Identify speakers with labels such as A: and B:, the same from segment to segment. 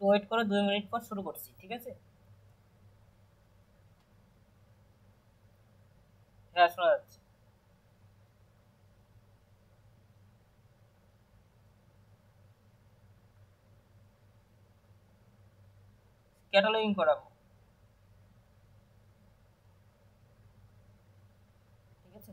A: একটু ওয়েট করো, 2 মিনিট পর শুরু করছি, ঠিক আছে? হ্যাঁ, শোনা যাচ্ছে। ক্যাটালগিং করাবো, ঠিক আছে।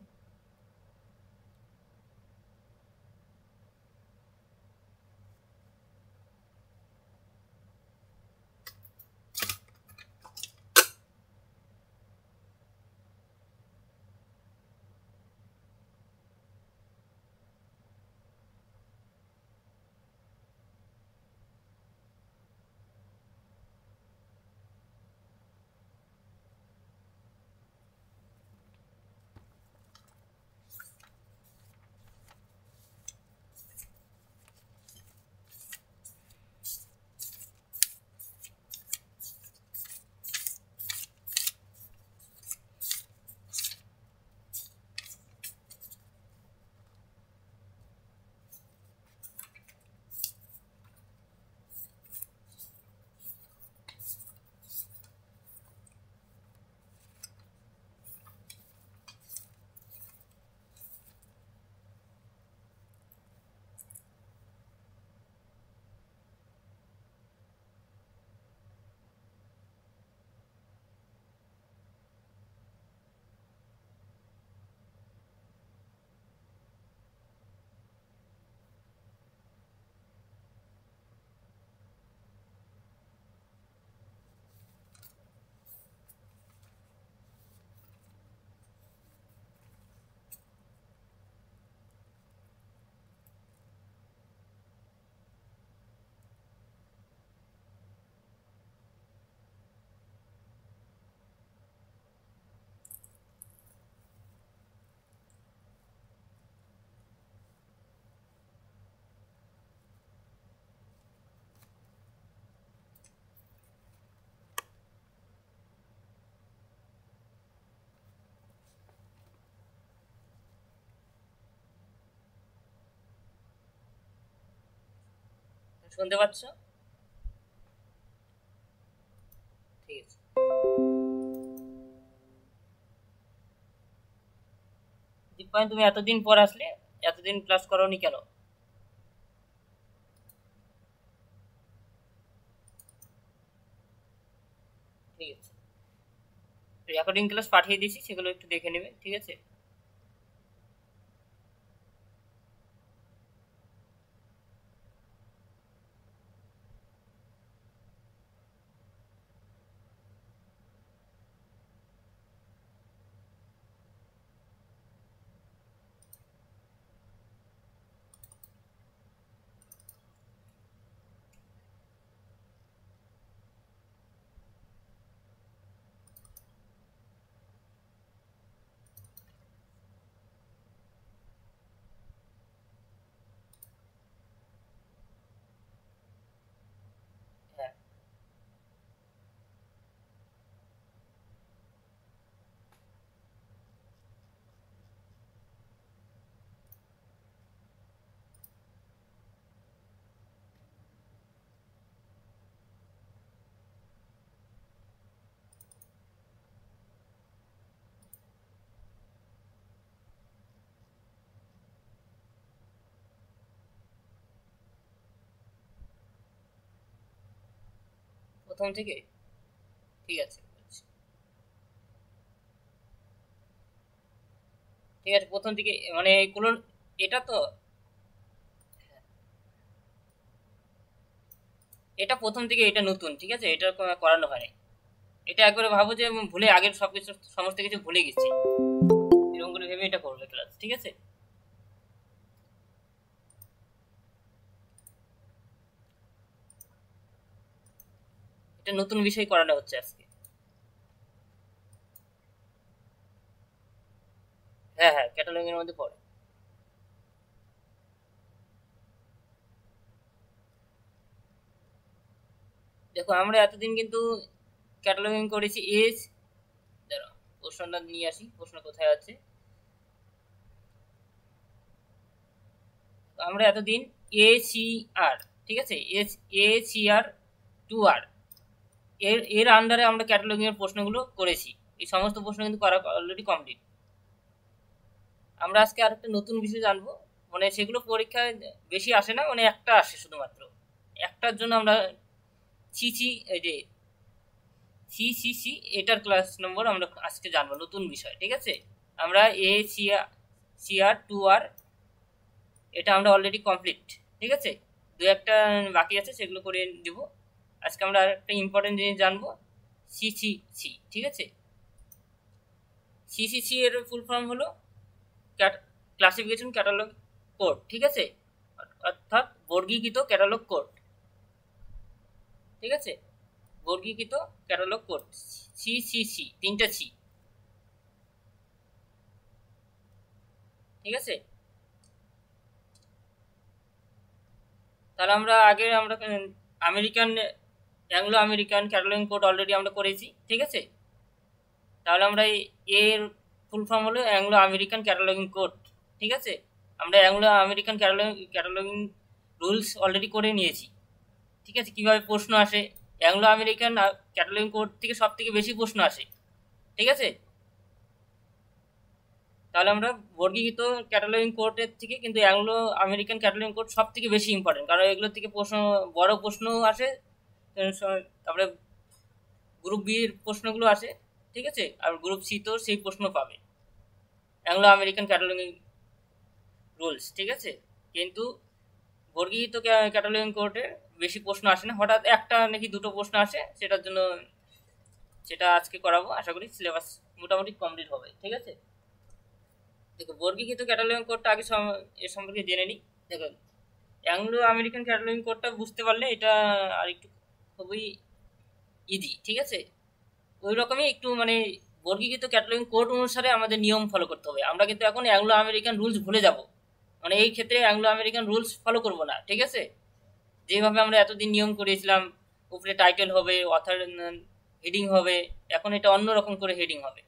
A: শুনতে পাচ্ছ? ঠিক আছে। দীপায়ন, তুমি এতদিন পর আসলে, এতদিন ক্লাস করোনি কেন? ঠিক আছে, রেকর্ডিং ক্লাস পাঠিয়ে দিয়েছি, সেগুলো একটু দেখে নেবে, ঠিক আছে? হ্যাঁ, প্রথম থেকে। ঠিক আছে, বলছি। ঠিক আছে, প্রথম থেকে মানে এগুলো, এটা তো, এটা প্রথম থেকে, এটা নতুন, ঠিক আছে, এটা করানো হয়নি। এটা একবারে ভাবো যে ভুলে, আগের সবকিছু সমস্ত কিছু ভুলে গেছি, এরকম করে ভেবে এটা করবে ক্লাস, ঠিক আছে। এটা নতুন বিষয় করানো হচ্ছে আজকে। হ্যাঁ হ্যাঁ, ক্যাটালগিং এর মধ্যে পড়ে। দেখো, আমরা এতদিন কিন্তু ক্যাটালগিং করেছি এজ, দাঁড়াও, প্রশ্নটা নিয়ে আসি, প্রশ্ন কোথায় আছে। আমরা এতদিন এ সি আর, ঠিক আছে, S, A C R two R এর এর আন্ডারে আমরা ক্যাটালগিং এর প্রশ্নগুলো করেছি। এই সমস্ত প্রশ্ন কিন্তু করা অলরেডি কমপ্লিট। আমরা আজকে আর একটা নতুন বিষয় জানবো, মানে সেগুলো পরীক্ষায় বেশি আসে না, মানে একটা আসে শুধুমাত্র। একটার জন্য আমরা সিসি এই যে সিসিসি এটার ক্লাস নম্বর আমরা আজকে জানবো, নতুন বিষয়। ঠিক আছে, আমরা এ সিআর টু আর এটা আমরা অলরেডি কমপ্লিট। ঠিক আছে, দু একটা বাকি আছে, সেগুলো করে দিব। আজকে আমরা আর একটা ইম্পর্টেন্ট জিনিস জানবো, সিসিসি। ঠিক আছে, সিসিসি এর ফুল ফর্ম হলো ক্লাসিফিকেশন ক্যাটালগ কোড। ঠিক আছে, অর্থাৎ বর্গীকৃত ক্যাটালগ কোড। ঠিক আছে, বর্গীকৃত ক্যাটালগ কোড, সিসিসি, তিনটা সি। ঠিক আছে, তাহলে আমরা আগে আমরা American Anglo American cataloguing code already আমরা করেছি। ঠিক আছে, তাহলে আমরা এর ফুল ফর্ম হলো অ্যাংলো আমেরিকান ক্যাটালগিং কোড। ঠিক আছে, আমরা Anglo American cataloguing rules already করে নিয়েছি। ঠিক আছে, কীভাবে প্রশ্ন আসে, অ্যাংলো আমেরিকান ক্যাটালগিং কোড থেকে সব থেকে বেশি প্রশ্ন আসে। ঠিক আছে, তাহলে আমরা বর্গীকৃত ক্যাটালগিং কোডের থেকে কিন্তু অ্যাংলো আমেরিকান ক্যাটালগিং কোড সব থেকে বেশি ইম্পর্টেন্ট, কারণ এগুলোর থেকে প্রশ্ন, বড় প্রশ্নও আসে, তারপরে গ্রুপ বির প্রশ্নগুলো আসে। ঠিক আছে, আর গ্রুপ সি তো সেই প্রশ্ন পাবে অ্যাংলো আমেরিকান ক্যাটালগিং রুলস। ঠিক আছে, কিন্তু বর্গীকৃত ক্যাটালগিং কোডে বেশি প্রশ্ন আসে না, হঠাৎ একটা নাকি দুটো প্রশ্ন আসে, সেটার জন্য সেটা আজকে করাবো। আশা করি সিলেবাস মোটামুটি কমপ্লিট হবে। ঠিক আছে, দেখো বর্গীকৃত ক্যাটালগিং কোডটা আগে এর সম্পর্কে জেনে নিই। দেখো অ্যাংলো আমেরিকান ক্যাটালগিং কোডটা বুঝতে পারলে এটা আর একটু খুবই ইজি। ঠিক আছে, ওই রকমই একটু মানে বর্গীকৃত ক্যাটালগিং কোড অনুসারে আমাদের নিয়ম ফলো করতে হবে। আমরা কিন্তু এখন অ্যাংলো আমেরিকান রুলস ভুলে যাব, মানে এই ক্ষেত্রে অ্যাংলো আমেরিকান রুলস ফলো করব না। ঠিক আছে, যেভাবে আমরা এতদিন নিয়ম করেছিলাম, উপরে টাইটেল হবে, অথার হেডিং হবে, এখন এটা অন্য রকম করে হেডিং হবে।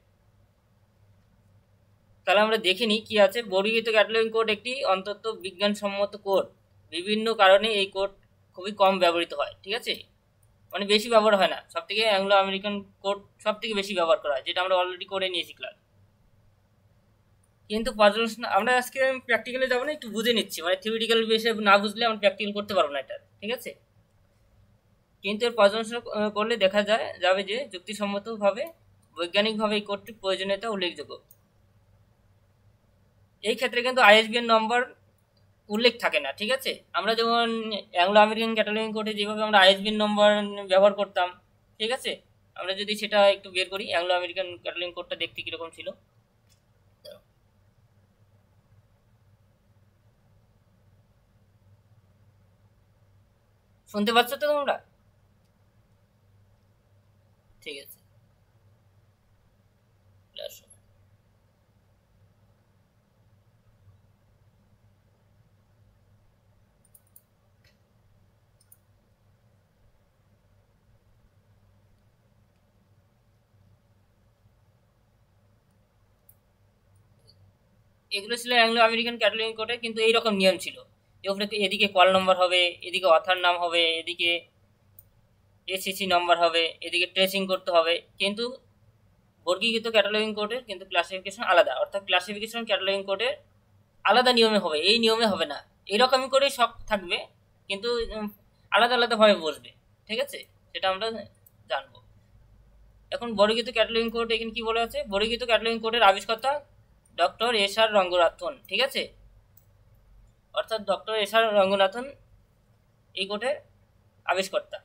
A: তাহলে আমরা দেখে নিই কি আছে। বর্গীকৃত ক্যাটালগিং কোড একটি অন্তত বিজ্ঞানসম্মত কোড। বিভিন্ন কারণে এই কোড খুবই কম ব্যবহৃত হয়। ঠিক আছে, মানে বেশি ব্যবহার হয় না, সব থেকে অ্যাংলো আমেরিকান কোড সব থেকে বেশি ব্যবহার করা হয়, যেটা আমরা অলরেডি করে নিয়েছি ক্লাস। কিন্তু পর্যালোচনা আমরা আজকে প্র্যাকটিক্যালে যাবো না, একটু বুঝে নিচ্ছি, মানে থিওরিটিক্যাল বেসে না বুঝলে আমরা প্র্যাকটিক্যাল করতে পারবো না এটা। ঠিক আছে, কিন্তু এর পর্যালোচনা করলে দেখা যাবে যে যুক্তিসম্মতভাবে বৈজ্ঞানিকভাবে এই কোডটির প্রয়োজনীয়তা উল্লেখযোগ্য। এই ক্ষেত্রে কিন্তু আইএসবিএন নম্বর উল্লেখ থাকে না। ঠিক আছে, আমরা যেমন অ্যাংলো আমেরিকান ক্যাটালগিং কোডে যেভাবে আমরা আইএসবিএন নম্বর ব্যবহার করতাম, ঠিক আছে, আমরা যদি সেটা একটু বের করি, অ্যাংলো আমেরিকান ক্যাটালগিং কোডটা দেখতে কীরকম ছিল। শুনতে পাচ্ছ তো তোমরা? ঠিক আছে, এগুলো ছিল অ্যাংলো আমেরিকান ক্যাটালগিং কোডে, কিন্তু এইরকম নিয়ম ছিল। এদিকে কল নম্বর হবে, এদিকে অথার নাম হবে, এদিকে এসিসি নম্বর হবে, এদিকে ট্রেসিং করতে হবে। কিন্তু বর্গীকৃত ক্যাটালগিং কোডের কিন্তু ক্লাসিফিকেশন আলাদা, অর্থাৎ ক্লাসিফিকেশন ক্যাটালগিং কোডের আলাদা নিয়মে হবে, এই নিয়মে হবে না। এরকমই করেই সব থাকবে, কিন্তু আলাদা আলাদাভাবে বসবে। ঠিক আছে, সেটা আমরা জানবো। এখন বর্গীকৃত ক্যাটালগিং কোড এখানে কি বলে আছে, বর্গীকৃত ক্যাটালগিং কোডের আবিষ্কর্তা ডক্টর এস আর রঙ্গনাথন। ঠিক আছে, অর্থাৎ ডক্টর এস আর রঙ্গনাথন এই কোডের আবিষ্কর্তা।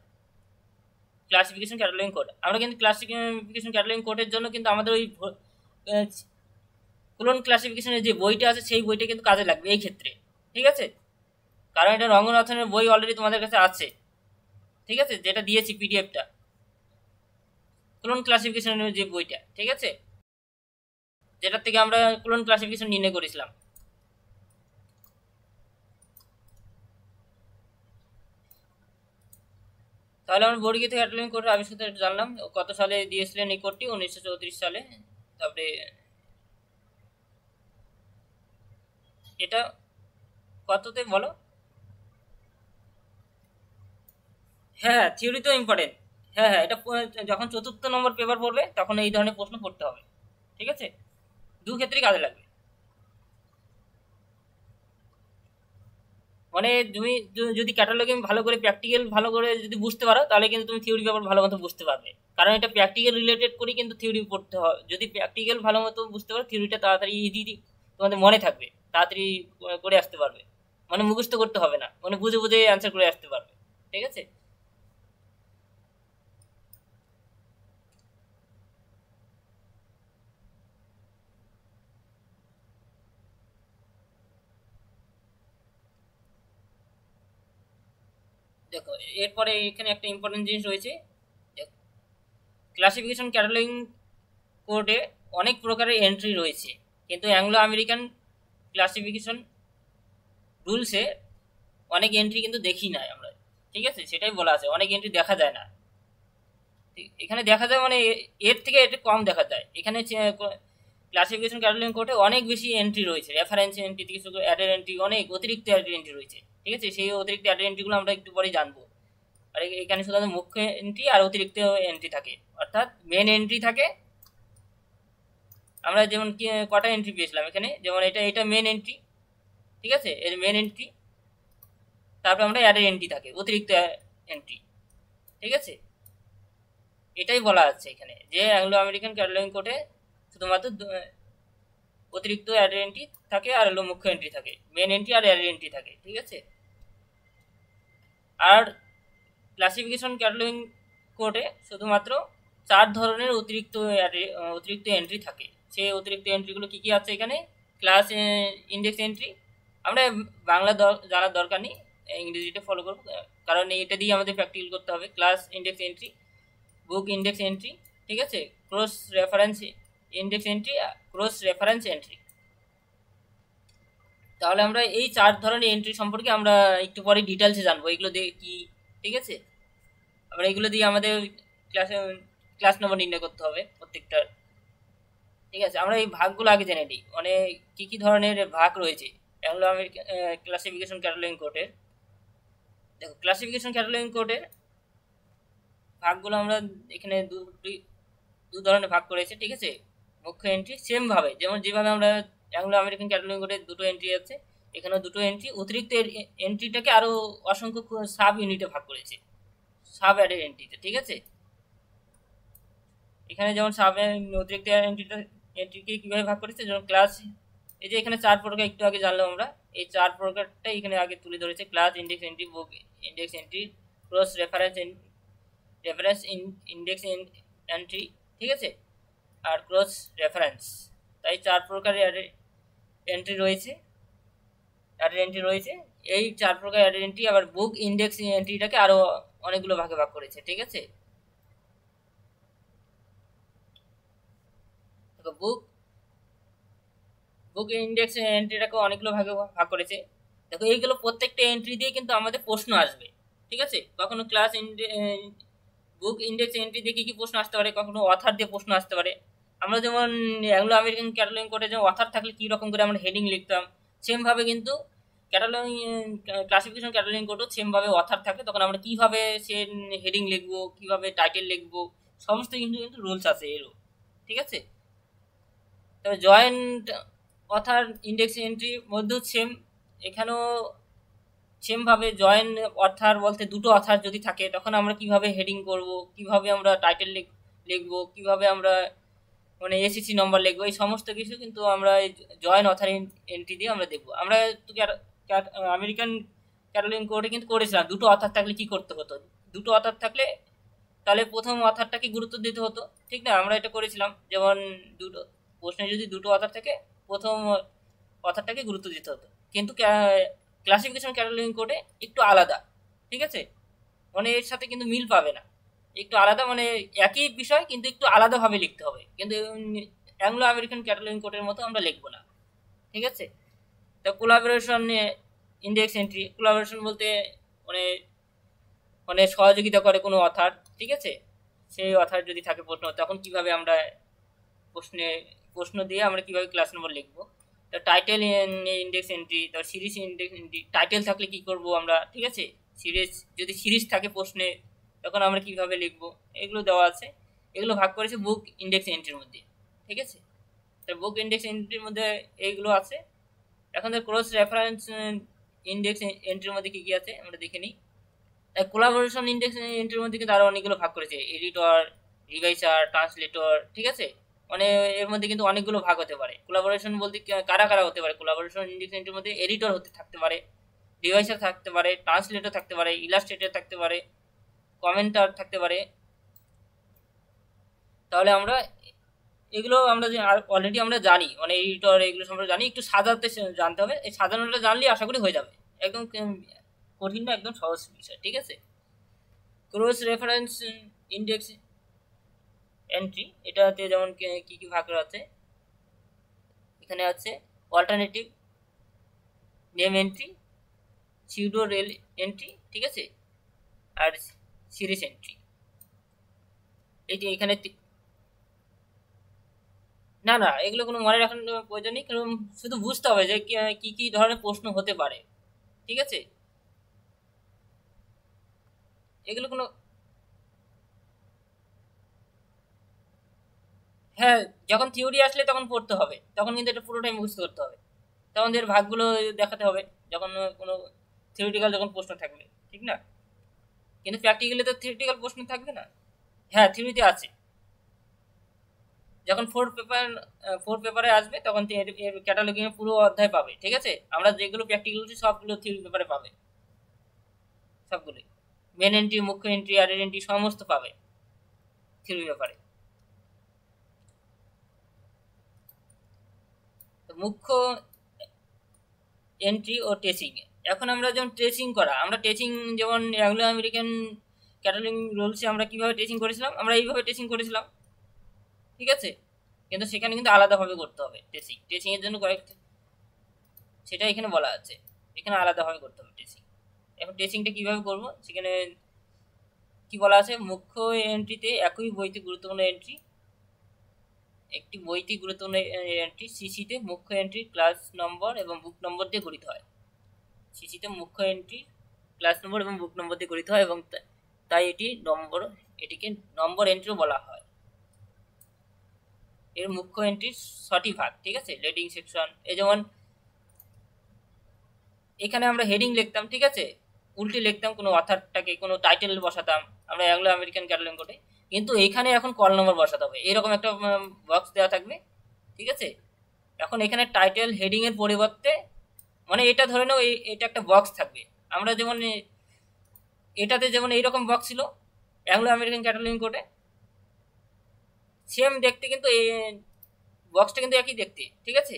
A: ক্লাসিফিকেশন ক্যাটালগিং কোড, আমরা কিন্তু ক্লাসিফিকেশন ক্যাটালগিং কোডের জন্য কিন্তু আমাদের ওই ক্লোন ক্লাসিফিকেশনের যে বইটা আছে সেই বইটা কিন্তু কাজে লাগবে এই ক্ষেত্রে। ঠিক আছে, কারণ এটা রঙ্গনাথনের বই অলরেডি তোমাদের কাছে আছে। ঠিক আছে, যেটা দিয়েছি পিডিএফটা, ক্লোন ক্লাসিফিকেশনের যে বইটা। ঠিক আছে, যেটার থেকে আমরা ক্লোন ক্লাসিফিকেশন নির্ণয় করেছিলাম। তাহলে আমরা বর্গীকৃত ক্যাটালগিং কোডের আবিষ্কার জানলাম। কত সালে দিয়েছিলেন এই কোডটি? 1934 সালে। তারপরে এটা কততে বলো? হ্যাঁ, থিওরি তো ইম্পর্টেন্ট। হ্যাঁ হ্যাঁ, এটা যখন চতুর্থ নম্বর পেপার পড়বে তখন এই ধরনের প্রশ্ন করতে হবে। ঠিক আছে, দু ক্ষেত্রেই কাজে লাগবে। মানে তুমি যদি ক্যাটালগিং ভালো করে প্র্যাকটিক্যাল ভালো করে যদি বুঝতে পারো তাহলে কিন্তু তুমি থিওরি ব্যাপার ভালো মতো বুঝতে পারবে। কারণ এটা প্র্যাকটিক্যাল রিলেটেড করে কিন্তু থিওরি পড়তে হয়। যদি প্র্যাকটিক্যাল ভালো মতো বুঝতে পারো থিওরিটা তাড়াতাড়ি ইজি তোমাদের মনে থাকবে, তাড়াতাড়ি করে আসতে পারবে। মানে মুখস্থ করতে হবে না, মানে বুঝে বুঝে অ্যান্সার করে আসতে পারবে। ঠিক আছে। দেখো, এরপরে এখানে একটা ইম্পর্টেন্ট জিনিস রয়েছে। ক্লাসিফিকেশন ক্যাটালগিং কোডে অনেক প্রকারের এন্ট্রি রয়েছে, কিন্তু অ্যাংলো আমেরিকান ক্লাসিফিকেশন রুলসে অনেক এন্ট্রি কিন্তু দেখি না আমরা। ঠিক আছে, সেটাই বলা আছে, অনেক এন্ট্রি দেখা যায় না। এখানে দেখা যায় মানে এর থেকে এটা কম দেখা যায়। এখানে ক্লাসিফিকেশন ক্যাটালগিং কোডে অনেক বেশি এন্ট্রি রয়েছে, রেফারেন্স এন্ট্রি থেকে শুরু করে অ্যাডের এন্ট্রি, অনেক অতিরিক্ত অ্যাডের এন্ট্রি রয়েছে। ঠিক আছে, সেই অতিরিক্ত অ্যাডের এন্ট্রিগুলো আমরা একটু পরে জানবো। আর এখানে শুধু মুখ্য এন্ট্রি আর অতিরিক্ত এন্ট্রি থাকে, অর্থাৎ মেন এন্ট্রি থাকে। আমরা যেমন কটা এন্ট্রি পেয়েছিলাম এখানে, যেমন এটা এটা মেন এন্ট্রি। ঠিক আছে, এর মেন এন্ট্রি। তারপর আমরা অ্যাডের এন্ট্রি থাকে, অতিরিক্ত এন্ট্রি। ঠিক আছে, এটাই বলা আছে এখানে যে অ্যাংলো আমেরিকান ক্যাটালগিং কোডে শুধুমাত্র অতিরিক্ত অ্যাডের এন্ট্রি থাকে আর হলো মুখ্য এন্ট্রি থাকে, মেন এন্ট্রি আর অ্যাডের এন্ট্রি থাকে। ঠিক আছে। আর ক্লাসিফিকেশন ক্যাটালগিং কোডে শুধুমাত্র 4 ধরনের অতিরিক্ত এন্ট্রি থাকে। সেই অতিরিক্ত এন্ট্রিগুলো কি কি আছে এখানে? ক্লাস ইন্ডেক্স এন্ট্রি, আমরা বাংলা জানার দরকার নেই, ইংরেজিটা ফলো করবো, কারণ এটা দিয়ে আমাদের প্র্যাকটিক্যাল করতে হবে। Class index entry, book index entry, ঠিক আছে, cross reference index entry, cross reference entry. তাহলে আমরা এই 4 ধরনের এন্ট্রি সম্পর্কে আমরা একটু পরে ডিটেলসে জানবো, এগুলো দিয়ে কি। ঠিক আছে, আমরা এগুলো দিয়ে আমাদের ক্লাসে ক্লাস নম্বর নির্ণয় করতে হবে প্রত্যেকটা। ঠিক আছে, আমরা এই ভাগগুলো আগে জেনে নিই, মানে কি কি ধরনের ভাগ রয়েছে অ্যাংলো আমেরিকান ক্লাসিফিকেশন ক্যাটালগিং কোডের। দেখো, ক্লাসিফিকেশন ক্যাটালগিং কোডের ভাগগুলো আমরা এখানে দু ধরনের ভাগ করেছে। ঠিক আছে, মুখ্য এন্ট্রি সেম ভাবে যেমন যেভাবে আমরা অ্যাংলো আমেরিকান ক্যাটালগিং কোডে দুটো এন্ট্রি আছে, এখানেও দুটো এন্ট্রি। অতিরিক্ত এন্ট্রিটাকে আরো অসংখ্য সাব ইউনিটে ভাগ করেছে, সাব অ্যাডের এন্ট্রিতে। ঠিক আছে, এখানে যেমন সাব অতিরিক্ত এন্ট্রিকে কিভাবে ভাগ করেছে, যেমন ক্লাস, এই যে এখানে 4 প্রকার একটু আগে জানলাম আমরা, এই 4 প্রকারটা এখানে আগে তুলে ধরেছে। Class index entry, book index entry, cross reference index entry, ঠিক আছে, আর ক্রস রেফারেন্স। তাই 4 প্রকারের এন্ট্রি রয়েছে, অ্যাডের এন্ট্রি রয়েছে। এই 4 প্রকার অ্যাডের এন্ট্রি আবার বুক ইন্ডেক্স এন্ট্রিটাকে আরো অনেকগুলো ভাগে ভাগ করেছে। ঠিক আছে, তো বুক ইন্ডেক্স এন্ট্রিটাকে অনেকগুলো ভাগে ভাগ করেছে। দেখো, এইগুলো প্রত্যেকটা এন্ট্রি দিয়ে কিন্তু আমাদের প্রশ্ন আসবে। ঠিক আছে, কখনো বুক ইন্ডেক্স এন্ট্রি দিয়ে কি কি প্রশ্ন আসতে পারে, কখনো অথার দিয়ে প্রশ্ন আসতে পারে। আমরা যেমন অ্যাংলো আমেরিকান ক্যাটালগিং কোডে যেমন অথার থাকলে কি রকম করে আমরা হেডিং লিখতাম, সেম ভাবে কিন্তু ক্যাটালগিং ক্লাসিফিকেশন ক্যাটালগিং কোডও সেম ভাবে অথার থাকে, তখন আমরা কিভাবে সে হেডিং লিখবো, কিভাবে টাইটেল লিখবো, সমস্ত কিন্তু কিন্তু রুলস আছে এরও। ঠিক আছে, তবে জয়েন্ট অথার ইন্ডেক্স এন্ট্রির মধ্যেও সেম, এখানেও সেম ভাবে জয়েন অথার বলতে দুটো অথার যদি থাকে তখন আমরা কিভাবে হেডিং করব, কিভাবে আমরা টাইটেল লিখবো, কিভাবে আমরা মানে এসিসি নম্বর লিখবো, এই সমস্ত কিছু কিন্তু আমরা এই জয়েন অথার এন্ট্রি দিয়ে আমরা দেখবো। আমরা তো আমেরিকান ক্যাটালগিং কোডে কিন্তু করেছিলাম দুটো অথার থাকলে কি করতে হতো। দুটো অথার থাকলে তাহলে প্রথম অথারটাকে গুরুত্ব দিতে হতো, ঠিক না? আমরা এটা করেছিলাম, যেমন দুটো প্রশ্নে যদি দুটো অথার থাকে প্রথম অথারটাকে গুরুত্ব দিতে হতো। কিন্তু ক্লাসিফিকেশন ক্যাটালগিং কোডে একটু আলাদা। ঠিক আছে, মানে এর সাথে কিন্তু মিল পাবে না, একটু আলাদা, মানে একই বিষয় কিন্তু একটু আলাদাভাবে লিখতে হবে, কিন্তু অ্যাংলো আমেরিকান ক্যাটালগিং কোডের মতো আমরা লিখবো না। ঠিক আছে, তো কোলাবোরেশন ইন্ডেক্স এন্ট্রি, কোলাবোরেশন বলতে মানে মানে সহযোগিতা করে কোনো অথার। ঠিক আছে, সেই অথার যদি থাকে প্রশ্ন, তখন কিভাবে আমরা প্রশ্নে প্রশ্ন দিয়ে আমরা কিভাবে ক্লাস নম্বর লিখবো। তো টাইটেল ইন্ডেক্স এন্ট্রি, তারপর সিরিজ ইন্ডেক্স এন্ট্রি, টাইটেল থাকলে কি করব আমরা। ঠিক আছে, সিরিজ যদি সিরিজ থাকে প্রশ্নে তখন আমরা কিভাবে লিখবো, এগুলো দেওয়া আছে। এগুলো ভাগ করেছে বুক ইন্ডেক্স এন্ট্রির মধ্যে, ঠিক আছে। তো বুক ইন্ডেক্স এন্ট্রির মধ্যে এইগুলো আছে। এখন ক্রস রেফারেন্স ইন্ডেক্স এন্ট্রির মধ্যে কী কী আছে আমরা দেখে নিই। কোলাবোরেশন ইন্ডেক্স এন্ট্রির মধ্যে কিন্তু আরও অনেকগুলো ভাগ করেছে, এডিটর, রিভাইসার, ট্রান্সলেটর, ঠিক আছে। মানে এর মধ্যে কিন্তু অনেকগুলো ভাগ হতে পারে। কোলাবোরেশন বলতে কারা কারা হতে পারে, কোলাবোরেশন ইন্ডেক্স এন্ট্রির মধ্যে এডিটর হতে থাকতে পারে, রিভাইসার থাকতে পারে, ট্রান্সলেটর থাকতে পারে, ইলাস্ট্রেটর থাকতে পারে, কমেন্টার থাকতে পারে। তাহলে আমরা এগুলো আমরা যে অলরেডি আমরা জানি, মানে এডিটর এগুলো সম্পর্কে জানি, একটু সাজাতে জানতে হবে। এই সাজানোটা জানলেই আশা করি হয়ে যাবে, একদম কঠিন না, একদম সহজ বিষয়, ঠিক আছে। ক্রস রেফারেন্স ইন্ডেক্স এন্ট্রি, এটাতে যেমন কি কি ভাগ আছে এখানে আছে, alternative name entry, pseudo rail entry, ঠিক আছে, আর সিরিজ এন্ট্রি। এই যে এখানে না না, এগুলো কোনো মনে রাখার প্রয়োজন নেই, কারণ শুধু বুঝতে হবে যে কি কি ধরনের প্রশ্ন হতে পারে, ঠিক আছে। এগুলো কোনো, হ্যাঁ, যখন থিওরি আসলে তখন পড়তে হবে, তখন কিন্তু এটা পুরোটাই মুখস্থ করতে হবে, তখন এর ভাগগুলো দেখাতে হবে যখন কোনো থিওরিটিক্যাল যখন প্রশ্ন থাকবে, ঠিক না। কিন্তু প্র্যাকটিক্যালি তো থিওরিটিক্যাল প্রশ্ন থাকবে না। হ্যাঁ, থিওরিতে আছে, যখন ফোর্থ পেপারে আসবে তখন এর ক্যাটালগিং পুরো অধ্যায় পাবে, ঠিক আছে। আমরা যেগুলো প্র্যাকটিক্যাল করছি সবগুলো থিওরি পেপারে পাবে, সবগুলোই মেন এন্ট্রি, মুখ্য এন্ট্রি, আর এন্ট্রি সমস্ত পাবে থিওরি পেপারে। তো মুখ্য এন্ট্রি ও টেসিং, এখন আমরা যেমন ট্রেসিং করা, আমরা টেসিং যেমন অ্যাংলো আমেরিকান ক্যাটালগিং রুলসে আমরা কিভাবে টেসিং করেছিলাম, আমরা এইভাবে টেসিং করেছিলাম, ঠিক আছে। কিন্তু সেখানে কিন্তু আলাদাভাবে করতে হবে টেসিং এর জন্য কয়েকটা, সেটা এখানে বলা আছে, এখানে আলাদাভাবে করতে হবে টেসিং। এখন টেসিংটা কিভাবে করব, সেখানে কি বলা আছে, মুখ্য এন্ট্রিতে একই বইতে গুরুত্বপূর্ণ এন্ট্রি, একটি বইতে গুরুত্বপূর্ণ এন্ট্রি সিসিতে মুখ্য এন্ট্রি ক্লাস নম্বর এবং বুক নম্বর দিয়ে গঠিত হয়। সিসিতে মুখ্য এন্ট্রি ক্লাস নম্বর এবং বুক নম্বর দিয়ে গঠিত হয় এবং তাই এটিকে নম্বর এন্ট্রিও বলা হয়। এর মুখ্য এন্ট্রির 6টি ভাগ, ঠিক আছে। হেডিং সেকশন, এই যেমন এখানে আমরা হেডিং লিখতাম, ঠিক আছে, উল্টে লিখতাম কোনো অথারটাকে, কোনো টাইটেল বসাতাম আমরা অ্যাংলো আমেরিকান ক্যাটালগিং কোডে, কিন্তু এখানে এখন কল নম্বর বসাতে হবে, এরকম একটা বক্স দেওয়া থাকবে, ঠিক আছে। এখন এখানে টাইটেল হেডিং এর পরিবর্তে, মানে এটা ধরে নাও এটা একটা বক্স থাকবে, আমরা যেমন এটাতে যেমন এইরকম বক্স ছিল অ্যাংলো আমেরিকান ক্যাটালগিং কোডে, সেম দেখতে, কিন্তু এই বক্সটা কিন্তু একই দেখতে, ঠিক আছে,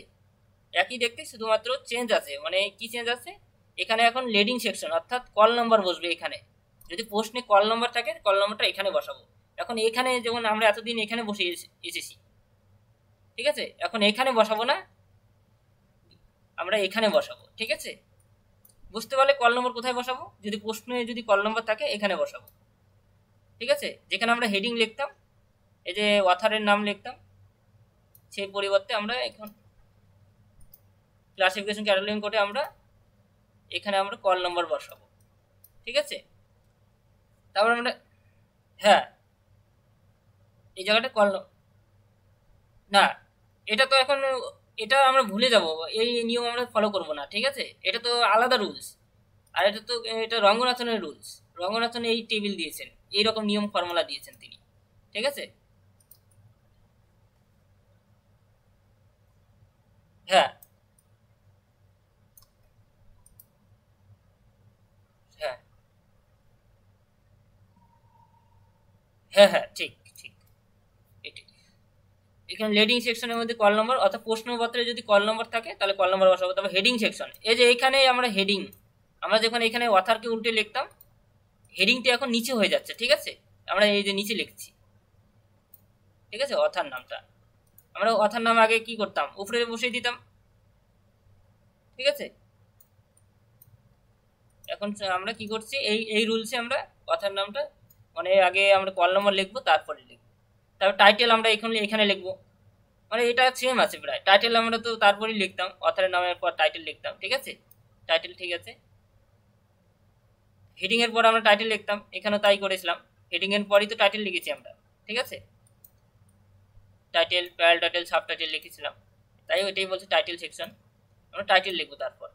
A: একই দেখতে, শুধুমাত্র চেঞ্জ আছে। মানে কি চেঞ্জ আছে, এখানে এখন লিডিং সেকশন অর্থাৎ কল নাম্বার বসবে এখানে, যদি প্রশ্নে কল নাম্বার থাকে কল নাম্বারটা এখানে বসাবো। এখন এখানে যেমন আমরা এতদিন এখানে বসে এসেছি, ঠিক আছে, এখন এখানে বসাবো না, আমরা এখানে বসাবো, ঠিক আছে। বুঝতে পারলে কল নম্বর কোথায় বসাবো, যদি প্রশ্নে যদি কল নম্বর থাকে এখানে বসাবো, ঠিক আছে। যেখানে আমরা হেডিং লিখতাম, এই যে অথারের নাম লিখতাম, সেই পরিবর্তে আমরা এখন ক্লাসিফিকেশন ক্যাটালগিং কোডে আমরা এখানে আমরা কল নম্বর বসাবো, ঠিক আছে। তারপর আমরা, হ্যাঁ, এই জায়গাটা কল না, এটা তো এখন এটা আমরা ভুলে যাব, এই নিয়ম আমরা ফলো করব না, ঠিক আছে, এটা তো আলাদা রুলস। আর এটা তো এটা রঙ্গনাথনের রুলস, রঙ্গনাথন এই টেবিল দিয়েছেন, এইরকম নিয়ম ফর্মুলা দিয়েছেন তিনি, ঠিক আছে। হ্যাঁ হ্যাঁ হ্যাঁ হ্যাঁ, ঠিক ঠিক, এটি এখানে লিডিং সেকশনের মধ্যে কল নম্বর, অর্থাৎ প্রশ্নপত্রে যদি কল নম্বর থাকে তাহলে কল নম্বর বসাবো। তারপর হেডিং সেকশন, এই যে এখানে আমরা হেডিং, আমরা যখন এখানে অথারকে উল্টে লিখতাম, হেডিংটা এখন নিচে হয়ে যাচ্ছে, ঠিক আছে, আমরা এই যে নিচে লিখছি, ঠিক আছে। অথার নামটা আমরা অথার নাম আগে কি করতাম, উপরে বসিয়ে দিতাম, ঠিক আছে। এখন আমরা কি করছি, এই রুলসে আমরা অথার নামটা, মানে আগে আমরা কল নম্বর লিখবো তারপরে লিখবো, তারপর টাইটেল আমরা এখানে লিখবো, মানে এটা সেম আছে প্রায়, টাইটেল আমরা তো তারপরেই লিখতাম, অথারের নামের পর টাইটেল লিখতাম, ঠিক আছে, টাইটেল, ঠিক আছে। হেডিং এর পর আমরা টাইটেল লিখতাম, এখানেও তাই করেছিলাম, হেডিং এর পরই তো টাইটেল লিখেছি আমরা, ঠিক আছে, title, parallel title, sub title লিখেছিলাম, তাই ওইটাই বলছে টাইটেল সেকশন, আমরা টাইটেল লিখবো। তারপর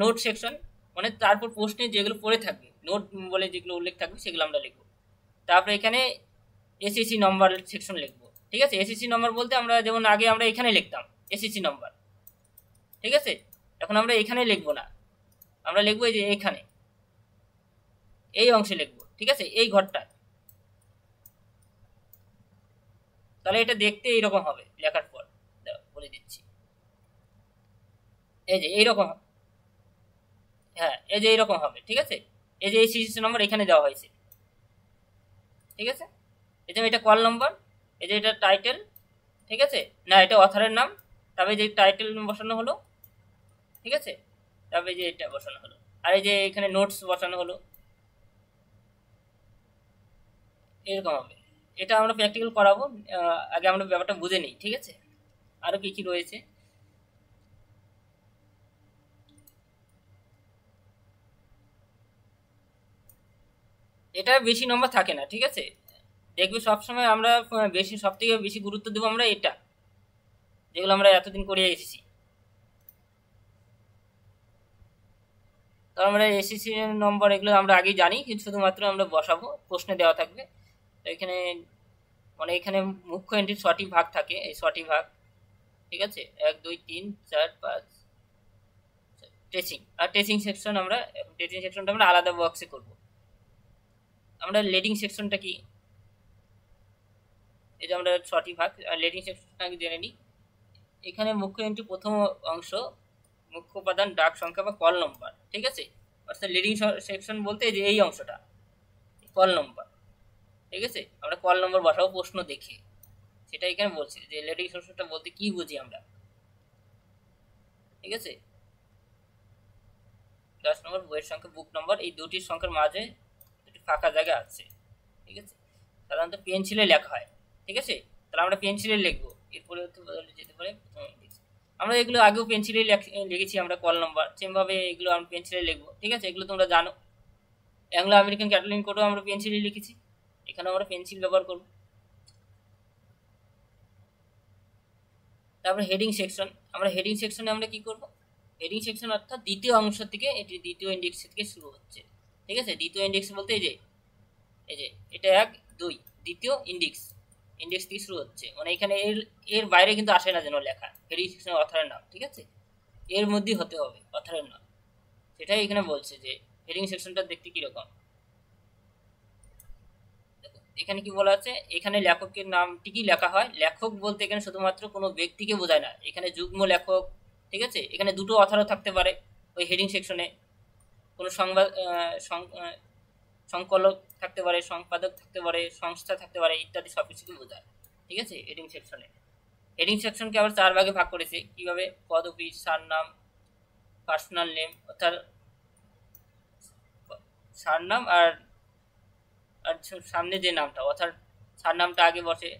A: নোট সেকশন, মানে তারপর প্রশ্নে যেগুলো পড়ে থাকবে, নোট বলে যেগুলো উল্লেখ থাকবে সেগুলো আমরা লিখবো। তারপরে এখানে এসএসসি নম্বর সেকশন লিখবো, ঠিক আছে। এসএসসি নম্বর বলতে আমরা যেমন আগে আমরা এখানে লিখতাম এসএসসি নম্বর, ঠিক আছে, এখন আমরা এখানে লিখবো না, আমরা লিখবো এই যে এখানে, এই অংশে লিখবো, ঠিক আছে, এই ঘরটা। তাহলে এটা দেখতে এইরকম হবে লেখার পর, বলে দিচ্ছি, এই যে এইরকম, হ্যাঁ এই যে এইরকম হবে, ঠিক আছে, এই যে এই সিরিজ নম্বর এখানে দেওয়া হয়েছে, ঠিক আছে, এই যে এটা কল নম্বর, এই যে এটা টাইটেল, ঠিক আছে, না এটা অথরের নাম, তবে যে টাইটেল বসানো হলো, ঠিক আছে, তবে যে এটা বসানো হলো, আর এই যে এখানে নোটস বসানো হলো, এরকম হবে। এটা আমরা প্র্যাকটিক্যাল করাবো, আগে আমরা ব্যাপারটা বুঝে নিই, ঠিক আছে। আরো কি কি রয়েছে, এটা বেশি নম্বর থাকে না, ঠিক আছে, দেখবে সবসময় আমরা বেশি, সব থেকে বেশি গুরুত্ব দেবো আমরা এটা, যেগুলো আমরা এতদিন করে এসেছি। তো আমরা এসএসসি নম্বর এগুলো আমরা আগেই জানি, কিন্তু শুধুমাত্র আমরা বসাবো, প্রশ্নে দেওয়া থাকবে। তো এখানে মানে এখানে মুখ্য এন্ট্রির 6টি ভাগ থাকে, এই 6টি ভাগ, ঠিক আছে, 1 2 3 4 5, ট্রেসিং, আর ট্রেসিং সেকশন আমরা, ট্রেসিং সেকশনটা আমরা আলাদা বক্সে করব। আমরা লিডিং সেকশনটা কি, এই যে আমরা 6টি ভাগ, আর লিডিং সেকশনটা আগে জেনে নিই। এখানে মুখ্য এন্ট্রি প্রথম অংশ, মুখ্য উপাদান, ডাক সংখ্যা বা কল নম্বর, ঠিক আছে, অর্থাৎ লিডিং সেকশন বলতে যে এই অংশটা কল নম্বর, ঠিক আছে, আমরা কল নম্বর বসাবো প্রশ্ন দেখে, সেটা এখানে বলছে যে লিডিং সেকশনটা বলতে কি বুঝি আমরা, ঠিক আছে। 10 নম্বর বইয়ের সংখ্যা, বুক নম্বর, এই দুটির সংখ্যার মাঝে দুটি ফাঁকা জায়গা আছে, ঠিক আছে, সাধারণত পেন্সিলে লেখা হয়, ঠিক আছে, তাহলে আমরা পেন্সিলে লিখবো, এরপরে বদলে যেতে পারে আমরা এগুলো আগেও পেন্সিলে লিখেছি আমরা কল নম্বর, সেমভাবে এগুলো আমরা পেন্সিলে লিখবো, ঠিক আছে, এগুলো তোমরা জানো। অ্যাংলো আমেরিকান ক্যাটালজিং কোডও আমরা পেন্সিলে লিখেছি, এখানে আমরা পেন্সিল ব্যবহার করব। তারপরে হেডিং সেকশন, আমরা হেডিং সেকশনে আমরা কি করব, হেডিং সেকশন অর্থাৎ দ্বিতীয় অংশ থেকে, এটি দ্বিতীয় ইন্ডেক্স থেকে শুরু হচ্ছে, ঠিক আছে, দ্বিতীয় ইন্ডেক্স বলতে এই যে এটা 1 2 দ্বিতীয় ইন্ডেক্স, ইন্ডেক্স থেকে শুরু হচ্ছে, মানে এখানে এর বাইরে কিন্তু আসে না যেন লেখা, হেডিং সেকশন অথরের নাম, ঠিক আছে, এর মধ্যেই হতে হবে অথরের নাম, সেটাই এখানে বলছে যে হেডিং সেকশনটা দেখতে কিরকম। এখানে কি বলা আছে, এখানে লেখকের নামটি কি লেখা হয়, লেখক বলতে এখানে শুধুমাত্র কোনো ব্যক্তিকে বোঝায় না, এখানে যুগ্ম লেখক, ঠিক আছে, এখানে দুটো অথরও থাকতে পারে ওই হেডিং সেকশনে, কোনো সংবাদ সংকলক থাকতে পারে, সম্পাদক থাকতে পারে, সংস্থা থাকতে পারে, ইত্যাদি সব কিছুকে বোঝায়, ঠিক আছে, হেডিং সেকশনে। হেডিং সেকশনকে আবার 4 ভাগে ভাগ করেছে, কিভাবে, পদবি, সারনাম, পার্সোনাল নেম, অর্থাৎ সারনাম আর আর সামনে যে নামটা, অর্থাৎ সারনামটা আগে বসে,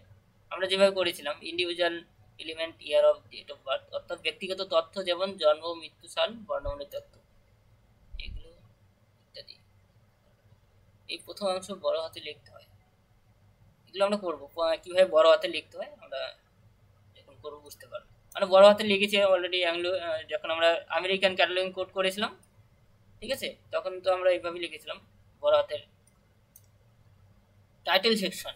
A: আমরা যেভাবে করেছিলাম, individual element, year of, date of birth, অর্থাৎ ব্যক্তিগত তথ্য যেমন জন্ম, মৃত্যু সাল, বর্ণমূলের তথ্য, এগুলো ইত্যাদি। এই প্রথম অংশ বড় হাতে লিখতে হয়, এগুলো আমরা করবো, কিভাবে বড় হাতে লিখতে হয় আমরা যখন করবো বুঝতে পারবো। আমরা বড় হাতে লিখেছি অলরেডি অ্যাংলো, যখন আমরা আমেরিকান ক্যাটালজিং কোড করেছিলাম, ঠিক আছে, তখন তো আমরা এইভাবে লিখেছিলাম বড় হাতের। টাইটেল সেকশন,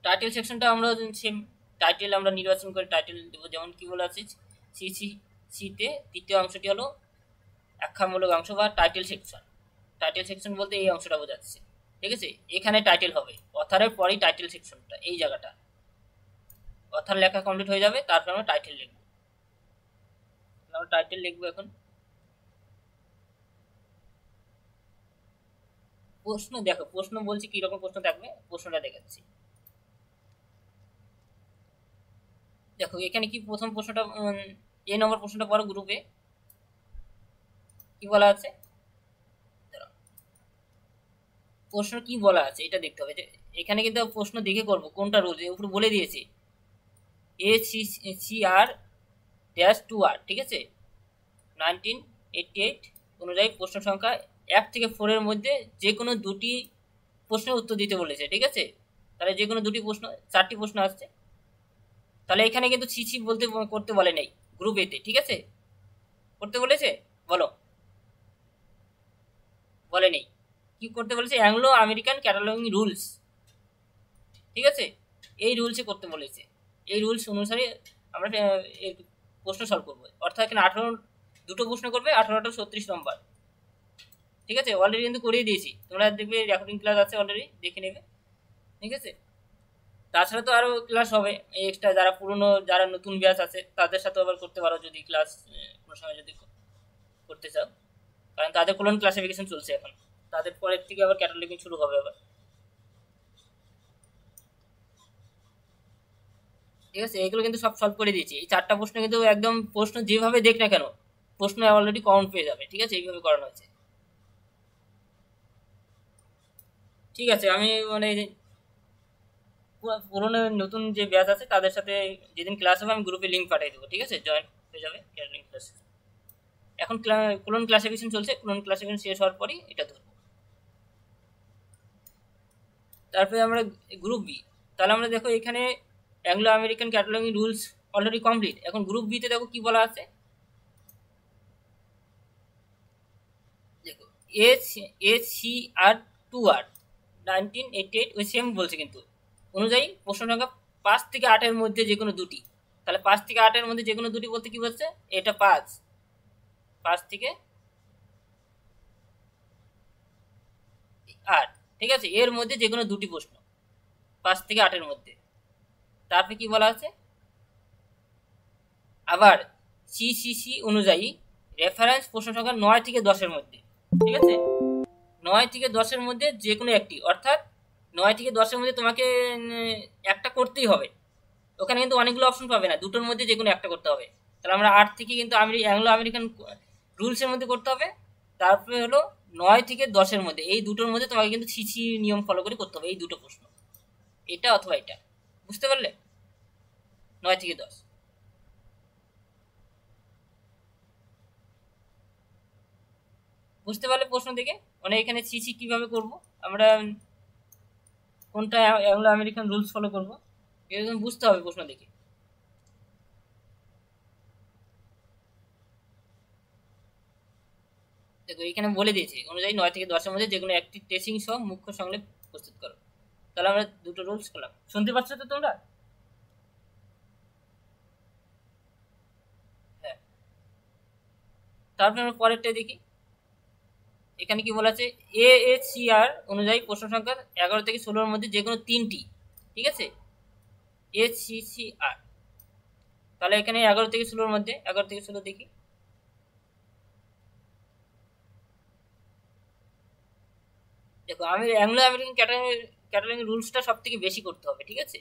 A: টাইটেল সেকশনটা আমরা সেম টাইটেল আমরা নির্বাচন করে টাইটেল দেবো, যেমন কি বলা আছে, সিতে তৃতীয় অংশটি হলো আখ্যামূলক অংশ বা টাইটেল সেকশন, টাইটেল সেকশন বলতে এই অংশটা বোঝাচ্ছে, ঠিক আছে, এখানে টাইটেল হবে, অথারের পরেই টাইটেল সেকশনটা, এই জায়গাটা অথার লেখা কমপ্লিট হয়ে যাবে, তারপর আমরা টাইটেল লিখবো, আমরা টাইটেল লিখবো। এখন প্রশ্ন দেখো, প্রশ্ন বলছি কিরকম প্রশ্ন থাকবে, প্রশ্নটা দেখাচ্ছি, দেখো এখানে কি প্রথম প্রশ্নটা, এ নম্বর প্রশ্নটা পড়ো, গ্রুপে কি বলা আছে, প্রশ্ন কি বলা আছে এটা দেখতে হবে, যে এখানে কিন্তু প্রশ্ন দেখে করবো কোনটা রোল, উপরে বলে দিয়েছি ACR -2R, ঠিক আছে, 1988 অনুযায়ী প্রশ্ন সংখ্যা 1 থেকে 4 মধ্যে যে কোনো দুটি প্রশ্নের উত্তর দিতে বলেছে, ঠিক আছে। তাহলে যে কোনো দুটি প্রশ্ন, 4টি প্রশ্ন আসছে। তাহলে এখানে কিন্তু ছিছি বলতে করতে বলে নেই গ্রুপ এতে, ঠিক আছে। করতে বলেছে, বলো, বলে নেই। কি করতে বলেছে? অ্যাংলো আমেরিকান ক্যাটালগিং রুলস, ঠিক আছে, এই রুলসে করতে বলেছে। এই রুলস অনুসারে আমরা এর প্রশ্ন সলভ করবো। অর্থাৎ এখানে 2টো প্রশ্ন করবে, 18টা 36 নম্বর, ঠিক আছে। অলরেডি কিন্তু করিয়ে দিয়েছি, তোমরা দেখবে রেকর্ডিং ক্লাস আছে, অলরেডি দেখে নেবে, ঠিক আছে। তাছাড়া তো আরও ক্লাস হবে এক্সট্রা, যারা পুরনো, যারা নতুন ব্যাচ আছে তাদের সাথে আবার করতে পারো যদি ক্লাস কোনো সময় যদি করতে চাও, কারণ তাদের কোলন ক্লাসিফিকেশন চলছে এখন, তাদের পরের থেকে আবার ক্যাটালগিং শুরু হবে আবার, ঠিক আছে। এগুলো কিন্তু সব সলভ করে দিয়েছি। এই 4টা প্রশ্ন কিন্তু একদম প্রশ্ন যেভাবে দেখ না কেন প্রশ্ন অলরেডি কমন পেয়ে যাবে, ঠিক আছে, এইভাবে করানো হয়েছে। ঠিক আছে, আমি মানে পুরোনো নতুন যে ব্যাচ আছে তাদের সাথে যেদিন ক্লাস হবে আমি গ্রুপে লিঙ্ক পাঠিয়ে দেবো, ঠিক আছে, জয়েন হয়ে যাবে ক্যাটালগিং ক্লাস। এখন কোলন ক্লাসিফিকেশন চলছে, কোলন ক্লাসিফিকেশন শেষ হওয়ার পরই এটা ধরবো। তারপরে আমরা গ্রুপ বি, তাহলে আমরা দেখো এখানে Anglo American cataloguing rules already complete. এখন গ্রুপ বিতে দেখো কি বলা আছে, দেখো ACR 2R 1988 ওই সেম বলছে, কিন্তু অনুযায়ী প্রশ্ন সংখ্যা 5 থেকে 8-এর মধ্যে যে কোনো দুটি। তাহলে 5 থেকে 8-এর মধ্যে যে কোনো দুটি বলতে কি বলছে? এটা 5 থেকে 8, ঠিক আছে, এর মধ্যে যে কোনো দুটি প্রশ্ন 5 থেকে 8-এর মধ্যে। তারপরে কি বলা আছে, আবার সিসিসি অনুযায়ী রেফারেন্স প্রশ্ন সংখ্যা 9 থেকে 10-এর মধ্যে, ঠিক আছে, 9 থেকে 10-এর মধ্যে যে কোনো একটি, অর্থাৎ 9 থেকে 10-এর মধ্যে তোমাকে একটা করতেই হবে। ওখানে কিন্তু অনেকগুলো অপশন পাবে না, দুটোর মধ্যে যে কোনো একটা করতে হবে। তাহলে আমরা 8 থেকে কিন্তু অ্যাংলো আমেরিকান রুলসের মধ্যে করতে হবে। তারপরে হলো 9 থেকে 10-এর মধ্যে, এই দুটোর মধ্যে তোমাকে কিন্তু সিসি নিয়ম ফলো করে করতে হবে এই দুটো প্রশ্ন, এটা অথবা এটা। বুঝতে পারলে? 9 থেকে 10। বুঝতে পারলে প্রশ্ন থেকে? মানে এখানে সিসি কিভাবে করব, আমরা কোনটা অ্যাংলো আমেরিকান রুলস ফলো করব, এরকম বুঝতে হবে প্রশ্ন দেখে। দেখো এখানে বলে দিয়েছে অনুযায়ী 9 থেকে 10-এর মধ্যে যে কোনো একটি টেসিং সহ মুখ্য সংলেখ প্রস্তুত করো। তাহলে আমরা দুটো রুলস করলাম, শুনতে পাচ্ছ তো তোমরা? হ্যাঁ। তারপরে আমরা পরেরটা দেখি, এখানে কি বলা আছে, AHCR অনুযায়ী প্রশ্ন সংখ্যা 11 থেকে 16-এর মধ্যে যে কোনো 3টি, ঠিক আছে, HCCR। তাহলে এখানে 11 থেকে 16-এর মধ্যে, 11 থেকে 16 দেখি। দেখো আমি অ্যাংলো আমেরিকান ক্যাটালগিং রুলসটা সব থেকে বেশি করতে হবে, ঠিক আছে,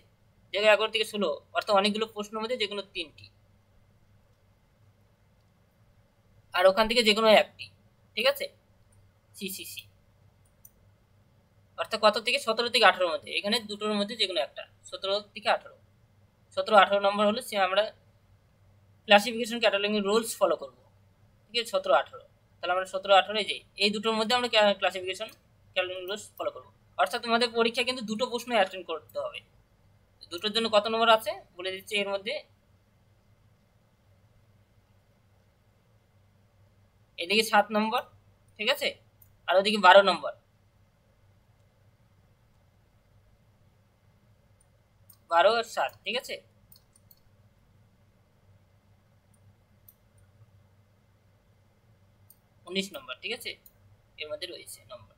A: জায়গায় 11 থেকে 16, অর্থাৎ অনেকগুলো প্রশ্নের মধ্যে যে কোনো 3টি, আর ওখান থেকে যে কোনো একটি, ঠিক আছে, সিসিসি, অর্থাৎ কত থেকে 17 থেকে 18-এর মধ্যে, এখানে দুটোর মধ্যে যে কোনো একটা, 17 থেকে 18, 17-18 নম্বর হলে সে আমরা ক্লাসিফিকেশন ক্যাটালগিং রুলস ফলো করব, ঠিক আছে, 17-18। তাহলে আমরা 17-18 এই দুটোর মধ্যে আমরা ক্লাসিফিকেশন ক্যাটালগিং রুলস ফলো করব। অর্থাৎ তোমাদের পরীক্ষা কিন্তু দুটো প্রশ্ন অ্যাটেন্ড করতে হবে। দুটোর জন্য কত নম্বর আছে বলে দিচ্ছে, এর মধ্যে এদিকে 7 নম্বর, ঠিক আছে, আর ওদিকে 12 নম্বর, 12 আর 7, ঠিক আছে, 19 নম্বর, ঠিক আছে, এর মধ্যে রয়েছে নম্বর।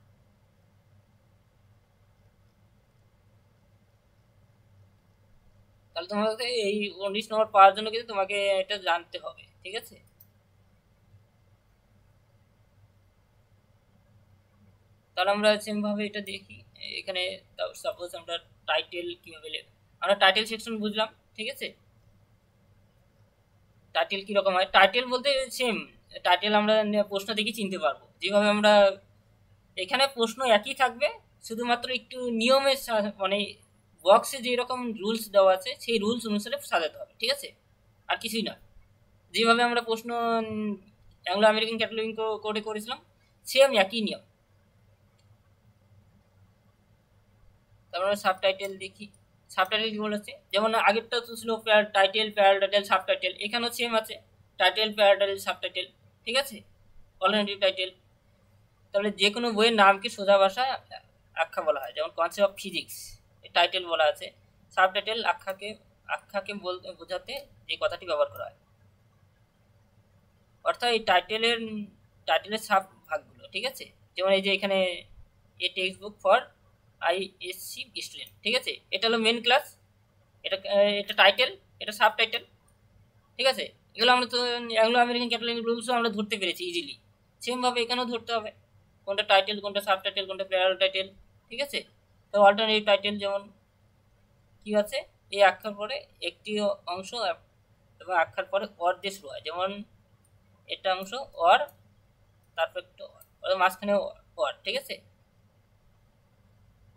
A: তাহলে তোমাকে এই 19 নম্বর পাওয়ার জন্য কিন্তু তোমাকে এটা জানতে হবে, ঠিক আছে। তাহলে আমরা সেম ভাবে এটা দেখি, এখানে সাপোজ আমরা টাইটেল কিভাবে আমরা টাইটেল সেকশন বুঝলাম, ঠিক আছে। টাইটেল কিরকম হয়, টাইটেল বলতে সেম টাইটেল আমরা প্রশ্ন থেকে চিনতে পারবো, যেভাবে আমরা এখানে প্রশ্ন একই থাকবে, শুধুমাত্র একটু নিয়মের মানে বক্সে যে রকম রুলস দেওয়া আছে সেই রুলস অনুসারে সাজাতে হবে, ঠিক আছে, আর কিছুই না। যেভাবে আমরা প্রশ্ন অ্যাংলো আমেরিকান ক্যাটালগিং কোডে করেছিলাম সেম একই নিয়ম। তারপরে সাবটাইটেল দেখি, সাবটাইটেল কি বলেছে, যেমন আগেরটা তো ছিল টাইটেল প্যারাটাইটেল সাবটাইটেল, এখানেও সেম আছে টাইটেল প্যারাটাইটেল সাবটাইটেল, ঠিক আছে, অল্টারনেটিভ টাইটেল। তাহলে যে কোনো বইয়ের নামকে সোজা ভাষায় আখ্যা বলা হয়, যেমন কনসেপ্ট অফ ফিজিক্স টাইটেল বলা আছে, সাবটাইটেল আখ্যাকে বলতে বোঝাতে যে কথাটি ব্যবহার করা হয়। অর্থাৎ এই টাইটেলের সাব ভাগগুলো, ঠিক আছে, যেমন এই যে এখানে a text book for ISC student, ঠিক আছে, এটা হলো মেন ক্লাস, এটা এটা টাইটেল, এটা সাব টাইটেল, ঠিক আছে। এগুলো আমরা তো অ্যাংলো আমেরিকান ক্যাটালগিং রুলসও আমরা ধরতে পেরেছি ইজিলি, সেমভাবে এখানেও ধরতে হবে কোনটা টাইটেল, কোনটা সাব টাইটেল, কোনটা প্যারাল টাইটেল, ঠিক আছে। তো অল্টারনেটিভ টাইটেল যেমন কি আছে, এই আখ্যার পরে একটি অংশ এবং আখ্যার পরে অর দিয়ে শুরু হয়, যেমন এটা অংশ অর, তারপর একটু ওর মাঝখানে অর, ঠিক আছে,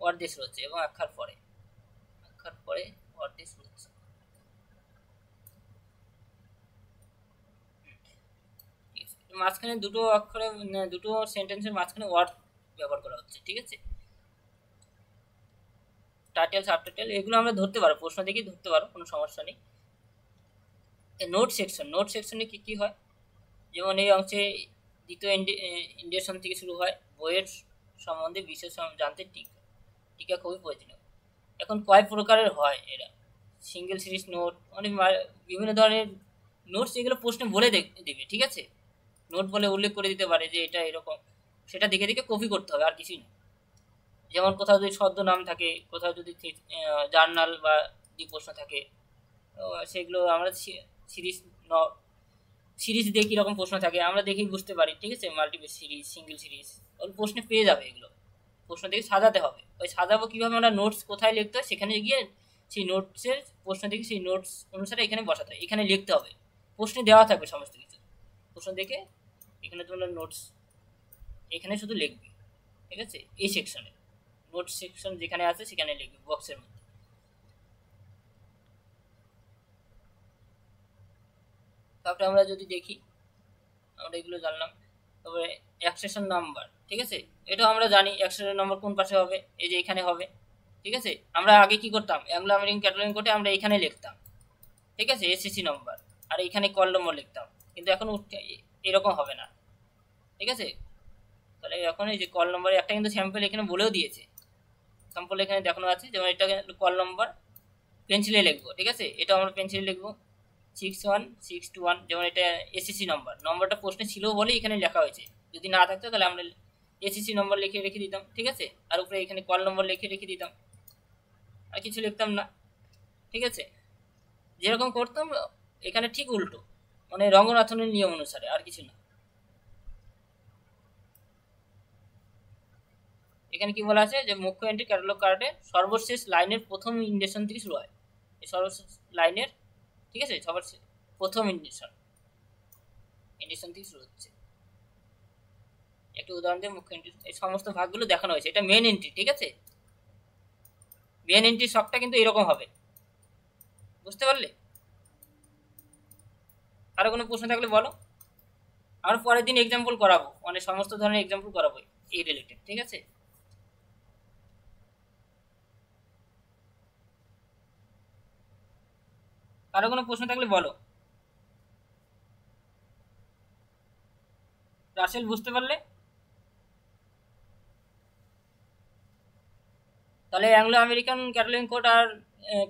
A: অর দিয়ে শুরু হচ্ছে এবং আখ্যার পরে অর দিয়ে শুরু হচ্ছে, মাঝখানে দুটো অক্ষরে দুটো সেন্টেন্সের মাঝখানে ওয়ার্ড ব্যবহার করা হচ্ছে, ঠিক আছে। টাইটেল সাবটাইটেল এগুলো আমরা ধরতে পারো, প্রশ্ন দেখে ধরতে পারো, কোনো সমস্যা নেই। নোট সেকশনে কি কি হয়, যেমন এই অংশে দ্বিতীয় ইন্ডিয়েশন থেকে শুরু হয়, বইয়ের সম্বন্ধে বিশেষ জানতে টিকা খুবই প্রয়োজনীয়। এখন কয় প্রকারের হয় এরা, সিঙ্গেল সিরিজ নোট, অনেক বিভিন্ন ধরনের নোটস, এগুলো প্রশ্নে বলে দেবে, ঠিক আছে, নোট বলে উল্লেখ করে দিতে পারে যে এটা এরকম, সেটা দেখে দেখে কপি করতে হবে, আর কিছুই না। যেমন কোথাও যদি ছদ্ম নাম থাকে, কোথাও যদি জার্নাল বা প্রশ্ন থাকে, সেগুলো আমরা সিরিজ সিরিজ দিয়ে কীরকম প্রশ্ন থাকে আমরা দেখেই বুঝতে পারি, ঠিক আছে, মাল্টিপল সিরিজ, সিঙ্গেল সিরিজ, ওই প্রশ্নে পেয়ে যাবে, এগুলো প্রশ্ন দেখে সাজাতে হবে। ওই সাজাবো কীভাবে, আমরা নোটস কোথায় লিখতে হয় সেখানে গিয়ে সেই নোটসের প্রশ্ন দেখে সেই নোটস অনুসারে এখানে বসাতে হয়, এখানে লিখতে হবে, প্রশ্নে দেওয়া থাকবে সমস্ত কিছু, প্রশ্ন দেখে এখানে তোমরা নোটস এখানে শুধু লিখবে, ঠিক আছে, এই সেকশনে নোট সেকশন যেখানে আছে সেখানে লিখবে বক্সের মধ্যে। তারপরে আমরা যদি দেখি, আমরা এগুলো জানলাম। তারপরে অ্যাক্সেশন নাম্বার, ঠিক আছে, এটাও আমরা জানি অ্যাক্সেশন নাম্বার কোন পাশে হবে, এই যে এখানে হবে, ঠিক আছে। আমরা আগে কি করতাম, অ্যাংলো আমেরিকান ক্যাটালগিং কোডে আমরা এখানে লিখতাম, ঠিক আছে, এসএসসি নম্বর, আর এখানে কল নম্বর লিখতাম, কিন্তু এখন এরকম হবে না, ঠিক আছে। তাহলে এখন এই যে কল নম্বরে একটা কিন্তু স্যাম্পল এখানে বলেও দিয়েছে, স্যাম্পল এখানে দেখানো আছে, যেমন এটা কল নম্বর পেন্সিলে লিখবো, ঠিক আছে, এটা আমরা পেন্সিলে লিখবো 61621, যেমন এটা এসএসসি নম্বরটা প্রশ্নে ছিল বলে এখানে লেখা হয়েছে, যদি না থাকতো তাহলে আমরা এসএসসি নম্বর লিখে রেখে দিতাম, ঠিক আছে, আর উপরে এখানে কল নম্বর লিখে রেখে দিতাম, আর কিছু লিখতাম না, ঠিক আছে। যেরকম করতাম এখানে ঠিক উল্টো, মানে রঙ্গনাথনের নিয়ম অনুসারে, আর কিছু না। এখানে কি বলা আছে যে মুখ্য এন্ট্রি ক্যাটালগ কার্ডে সর্বশেষ লাইনের প্রথম ইন্ডেকশন থেকে শুরু হয়, এই সর্বশেষ লাইনের, ঠিক আছে, সবার প্রথম ইন্ডেকশন থেকে শুরু হচ্ছে। একটু উদাহরণ দিয়ে মুখ্য এন্ট্রি এই সমস্ত ভাগগুলো দেখানো হয়েছে, এটা মেন এন্ট্রি, ঠিক আছে, মেন এন্ট্রি সবটা কিন্তু এরকম হবে, বুঝতে পারলে। আরো কোনো প্রশ্ন থাকলে বলো, আমরা পরের দিন এক্সাম্পল করাবো, মানে সমস্ত ধরনের এক্সাম্পল করাবো এই রিলেটেড, ঠিক আছে। আরো কোনো প্রশ্ন থাকলে বলো। রাসেল বুঝতে পারলে? তাহলে অ্যাংলো আমেরিকান ক্যাটালগিং কোড আর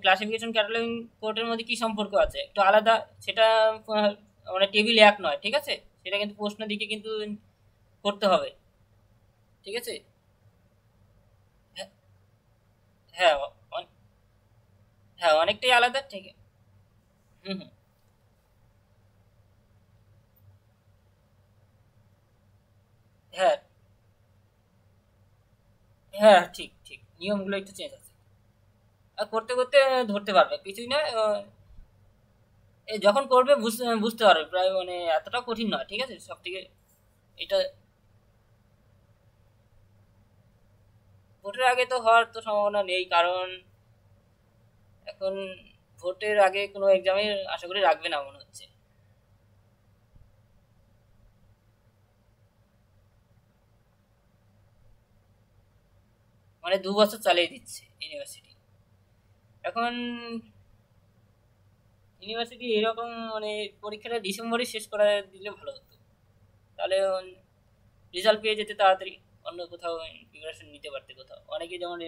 A: ক্লাসিফিকেশন ক্যাটালগিং কোডের মধ্যে কি সম্পর্ক আছে, একটু আলাদা, সেটা মানে টেবিল এক নয়, ঠিক আছে, সেটা কিন্তু প্রশ্ন দিকে কিন্তু করতে হবে, ঠিক আছে। হ্যাঁ হ্যাঁ অনেকটাই আলাদা, ঠিক আছে। হুম হুম, হ্যাঁ হ্যাঁ ঠিক ঠিক, নিয়মগুলো একটু চেঞ্জ আছে, আর করতে করতে ধরতে পারবে, কিছুই না, যখন করবে বুঝতে পারবে, প্রায় মানে এতটা কঠিন নয়, ঠিক আছে, সব থেকে এটা ভোটের আগে তো হওয়ার তো সম্ভাবনা নেই, কারণ এখন ভোটের আগে কোনো এক্সামে আশা করি রাখবে না মনে হচ্ছে। মানে 2 বছর চালিয়ে দিচ্ছে ইউনিভার্সিটি। এখন ইউনিভার্সিটি এরকম মানে পরীক্ষাটা ডিসেম্বরে শেষ করে দিলে ভালো হতো, তাহলে রেজাল্ট পেয়ে যেতে তাড়াতাড়ি, অন্য কোথাও প্রিপারেশন নিতে পারতে। কোথাও অনেকে যেমন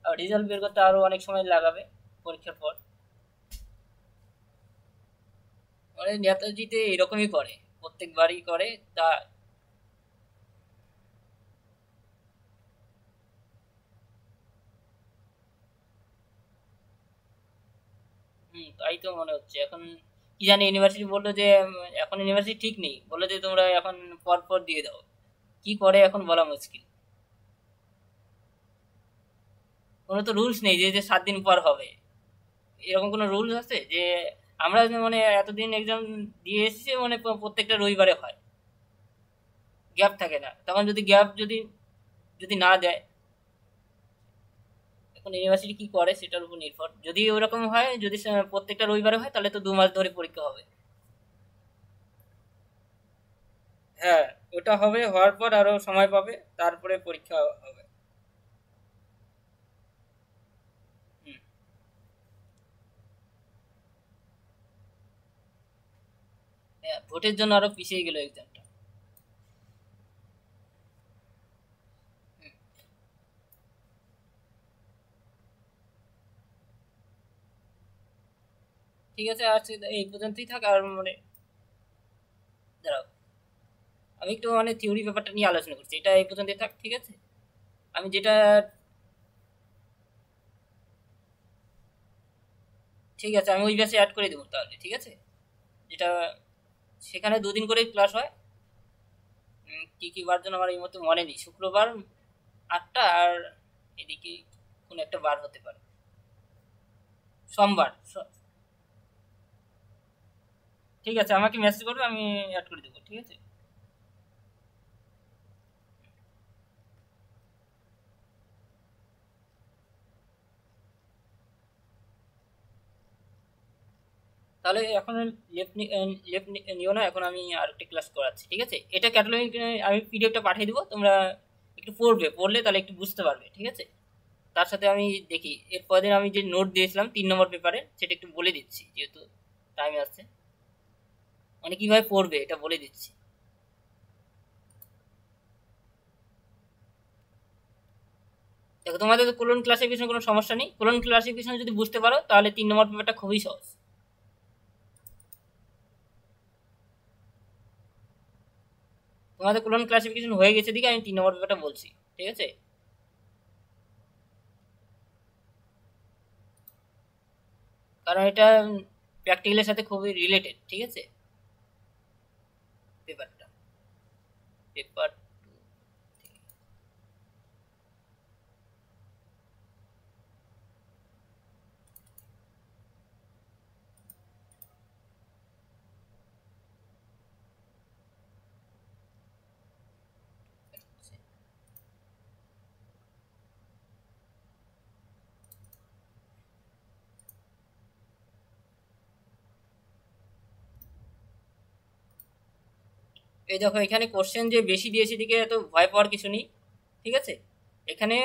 A: রেজাল্ট বের করতে আরও অনেক সময় লাগাবে পরীক্ষার পর। মানে নেতাজিতে এরকমই করে, প্রত্যেকবারই করে তা। তাই তো মনে হচ্ছে। এখন কি জানি ইউনিভার্সিটি বললো যে এখন ইউনিভার্সিটি ঠিক নেই, বললো যে তোমরা এখন পর পর দিয়ে দাও। কি করে এখন বলা মুশকিল। কোনো তো রুলস নেই যে যে 7 দিন পর হবে, এরকম কোনো রুলস আছে যে আমরা যে মানে এতদিন এক্সাম দিয়ে এসেছি মানে প্রত্যেকটা রবিবারে হয়, গ্যাপ থাকে না। তখন যদি গ্যাপ যদি যদি না দেয়, এখন ইউনিভার্সিটি কি করে সেটার উপর নির্ভর। যদি ওরকম হয়, যদি প্রত্যেকটা রবিবারে হয়, তাহলে তো 2 মাস ধরে পরীক্ষা হবে। হ্যাঁ, ওটা হবে, হওয়ার পর আরো সময় পাবে, তারপরে পরীক্ষা হবে। হুম। হ্যাঁ, ভোটের জন্য আরো পিছিয়ে গেল এক্সামটা। ঠিক আছে, আজকে এই পর্যন্তই থাক। আর মানে দাঁড়াও, আমি একটু মানে থিওরি ব্যাপারটা নিয়ে আলোচনা করছি, এটা এই পর্যন্তই থাক, ঠিক আছে। আমি যেটা, ঠিক আছে আমি ওই ব্যাচে অ্যাড করে দেবো তাহলে, ঠিক আছে। যেটা সেখানে 2 দিন করে ক্লাস হয়। কি কি বার যেন আমার এই মতো মনে নেই, শুক্রবার 8টা, আর এদিকে কোন একটা বার হতে পারে, সোমবার ঠিক আছে, আমাকে মেসেজ করবে, আমি অ্যাড করে দেবো, ঠিক আছে। তাহলে এখন লেফট লেফট নিও না, এখন আমি আরেকটা ক্লাস করাচ্ছি, ঠিক আছে। এটা ক্যাটালগ আমি পিডিএফটা পাঠিয়ে দেবো, তোমরা একটু পড়বে, পড়লে তাহলে একটু বুঝতে পারবে, ঠিক আছে। তার সাথে আমি দেখি এর পরের দিন আমি যে নোট দিয়েছিলাম 3 নম্বর পেপারে, সেটা একটু বলে দিচ্ছি যেহেতু টাইম আছে, মানে কিভাবে পড়বে এটা বলে দিচ্ছি। দেখো, তোমাদের তো কোলন ক্লাসিফিকেশন কোনো সমস্যা নেই। কোলন ক্লাসিফিকেশন যদি বুঝতে পারো তাহলে 3 নম্বর পেপারটা খুবই সহজ। তোমাদের কোলন ক্লাসিফিকেশন হয়ে গেছে দিকে আমি 3 নম্বর পেপারটা বলছি, ঠিক আছে। কারণ এটা প্র্যাকটিক্যালের সাথে খুবই রিলেটেড, ঠিক আছে পেপারটা। পেপার এই দেখো, এখানে কোশ্চেন যে বেশি দিয়েছি দিকে এত ভয় পাওয়ার কিছু নেই, ঠিক আছে। এখানে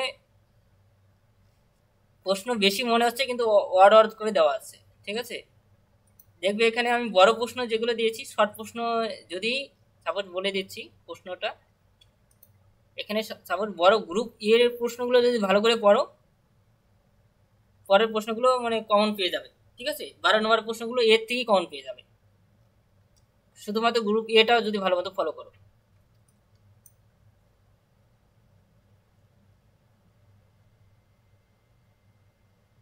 A: প্রশ্ন বেশি মনে হচ্ছে কিন্তু ওয়ার্ড ওয়ার্ড করে দেওয়া আছে, ঠিক আছে। দেখবে এখানে আমি বড় প্রশ্ন যেগুলো দিয়েছি, শর্ট প্রশ্ন যদি সাপোজ বলে দিচ্ছি প্রশ্নটা, এখানে সাপোজ বড় গ্রুপ এর প্রশ্নগুলো যদি ভালো করে পড়ো, পরের প্রশ্নগুলো মানে কমন পেয়ে যাবে, ঠিক আছে। 12 নম্বর প্রশ্নগুলো এর থেকেই কমন পেয়ে যাবে, শুধুমাত্র গ্রুপ এটাও যদি ভালো মতো ফলো করো।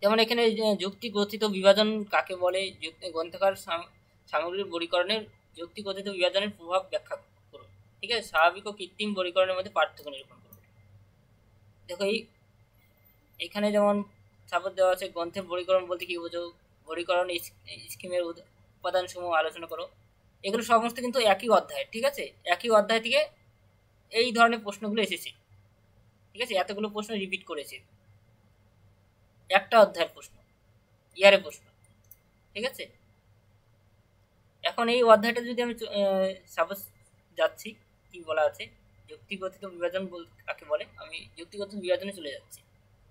A: যেমন এখানে যুক্তি গঠিত বিভাজন কাকে বলে, গ্রন্থকার সামগ্রীর বর্গীকরণের যুক্তি গঠিত বিভাজনের প্রভাব ব্যাখ্যা করুন, ঠিক আছে। স্বাভাবিক ও কৃত্রিম বর্গীকরণের মধ্যে পার্থক্য নিরূপণ করুন। দেখো এখানে যেমন সাপোজ দেওয়া আছে, গ্রন্থের বর্গীকরণ বলতে কি বোঝো, বর্গীকরণ স্কিমের উপাদানসমূহ আলোচনা করো। এগুলো সমস্ত কিন্তু একই অধ্যায়, ঠিক আছে। একই অধ্যায় থেকে এই ধরনের প্রশ্নগুলো এসেছে, ঠিক আছে। এতগুলো প্রশ্ন রিপিট করেছে, একটা অধ্যায়ের প্রশ্ন, ইয়ারের প্রশ্ন, ঠিক আছে। এখন এই অধ্যায়টা যদি আমি সাপোজ যাচ্ছি, কি বলা আছে, যুক্তিগঠিত বিভাজন কাকে বলে, আমি যুক্তিগত বিভাজনে চলে যাচ্ছি।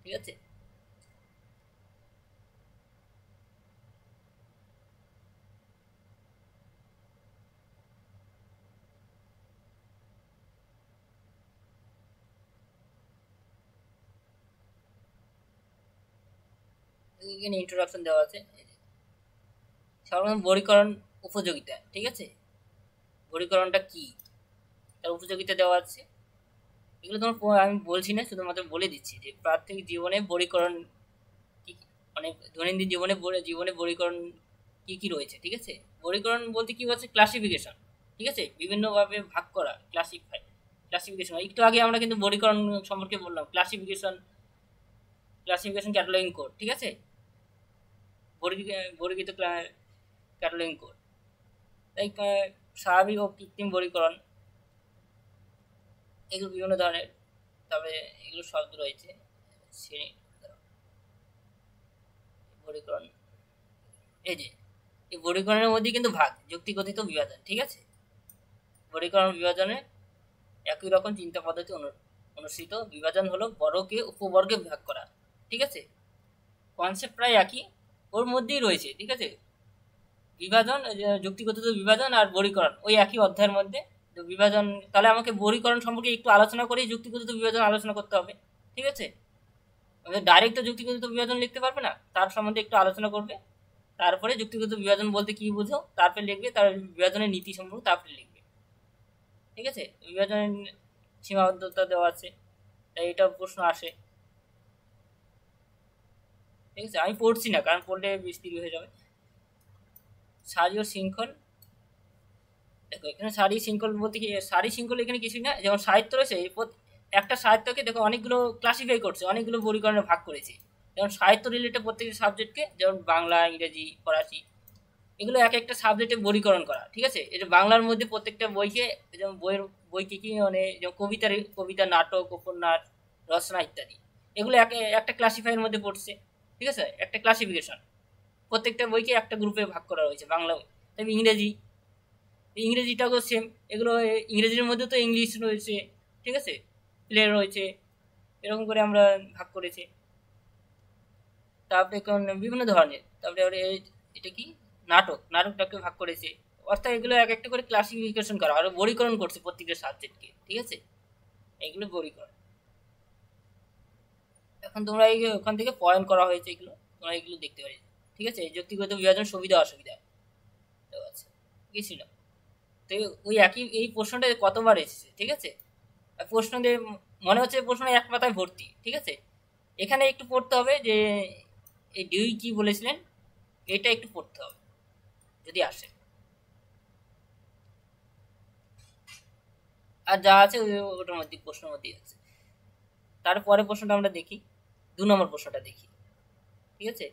A: ঠিক আছে, এখানে ইন্ট্রোডাকশন দেওয়া আছে। সর্বপ্রথম বর্গীকরণ উপযোগিতা। ঠিক আছে, বর্গীকরণটা কি, তার উপযোগিতা দেওয়া আছে। এগুলো তোমার আমি বলছি না, শুধুমাত্র বলে দিচ্ছি যে প্রাত্যহিক জীবনে বর্গীকরণ কি মানে দৈনন্দিন জীবনে জীবনে বর্গীকরণ কি কি রয়েছে। ঠিক আছে, বর্গীকরণ বলতে কি হচ্ছে ক্লাসিফিকেশন। ঠিক আছে, বিভিন্নভাবে ভাগ করা, ক্লাসিফিকেশন। একটু আগে আমরা কিন্তু বর্গীকরণ সম্পর্কে বললাম, ক্লাসিফিকেশন ক্যাটালগিং কোড। ঠিক আছে, বর্গীত ক্যাটালগিং কোড। তাই স্বাভাবিক ও কৃত্রিম বর্গীকরণ এগুলো বিভিন্ন ধরনের। তবে এগুলো শব্দ রয়েছে, শ্রেণী বর্গীকরণ। এই যে এই বর্গীকরণের মধ্যে কিন্তু ভাগ, যুক্তিগঠিত বিভাজন। ঠিক আছে, বর্গীকরণ বিভাজনে একই রকম চিন্তা পদ্ধতি অনুসৃত। বিভাজন হলো বর্গকে উপবর্গে ভাগ করা। ঠিক আছে, কনসেপ্ট প্রায় একই, ওর মধ্যেই রয়েছে। ঠিক আছে, বিভাজন, যুক্তিগঠিত বিভাজন আর বর্গীকরণ ওই একই অধ্যায়ের মধ্যে। তো বিভাজন, তাহলে আমাকে বর্গীকরণ সম্পর্কে একটু আলোচনা করেই যুক্তিগঠিত বিভাজন আলোচনা করতে হবে। ঠিক আছে, ডাইরেক্ট যুক্তিগঠিত বিভাজন লিখতে পারবে না, তার সম্বন্ধে একটু আলোচনা করবে, তারপরে যুক্তিগত বিভাজন বলতে কি বুঝো তারপরে লিখবে, তার বিভাজনের নীতি সম্পর্কে তারপরে লিখবে। ঠিক আছে, বিভাজনের সীমাবদ্ধতা দেওয়া আছে, তাই এটা প্রশ্ন আসে। ঠিক আছে, আমি পড়ছি না, কারণ পড়লে বিস্তৃত হয়ে যাবে। সারি ও শৃঙ্খল। দেখো এখানে সারি শৃঙ্খল বলতে কি, সারি শৃঙ্খল এখানে কিছুই না। যেমন সাহিত্য রয়েছে, একটা সাহিত্যকে দেখো অনেকগুলো ক্লাসিফাই করছে, অনেকগুলো বর্গীকরণে ভাগ করেছে। যেমন সাহিত্য রিলেটেড প্রত্যেকটা সাবজেক্টকে, যেমন বাংলা, ইংরেজি, ফরাসি, এগুলো এক একটা সাবজেক্টে বর্গীকরণ করা। ঠিক আছে, এটা বাংলার মধ্যে প্রত্যেকটা বইকে, যেমন বইকে কি মানে যেমন কবিতা, নাটক, উপন্যাস, রচনা ইত্যাদি, এগুলো একটা ক্লাসিফাইয়ের মধ্যে পড়ছে। ঠিক আছে, একটা ক্লাসিফিকেশন, প্রত্যেকটা বইকে একটা গ্রুপে ভাগ করা হয়েছে। বাংলা বই, তবে ইংরেজিটাও সেম। এগুলো ইংরেজির মধ্যে তো ইংলিশ রয়েছে। ঠিক আছে, প্লে রয়েছে, এরকম করে আমরা ভাগ করেছি। তারপরে বিভিন্ন ধরনের, তারপরে এটা কি নাটকটাকে ভাগ করেছে। অর্থাৎ এগুলো এক একটা করে ক্লাসিফিকেশন করা আর বর্গীকরণ করছে প্রত্যেকটা সাবজেক্টকে। ঠিক আছে, এগুলো বর্গীকরণ। এখন তোমরা এই ওখান থেকে পয়েন্ট করা হয়েছে, এগুলো তোমরা এগুলো দেখতে পারি। ঠিক আছে, যুক্তিগত বিভাজন সুবিধা অসুবিধা আচ্ছা কি ছিল। তো ওই একই এই প্রশ্নটা কতবার এসেছে। ঠিক আছে, প্রশ্ন দিয়ে মনে হচ্ছে প্রশ্ন এক পাতায় ভর্তি। ঠিক আছে, এখানে একটু পড়তে হবে যে এই ডিউই কি বলেছিলেন, এটা একটু পড়তে হবে যদি আসে। আর যা আছে ওটার মধ্যে প্রশ্নের মধ্যেই আছে। তারপরে প্রশ্নটা আমরা দেখি, 2 নম্বর প্রশ্নটা দেখি। ঠিক আছে,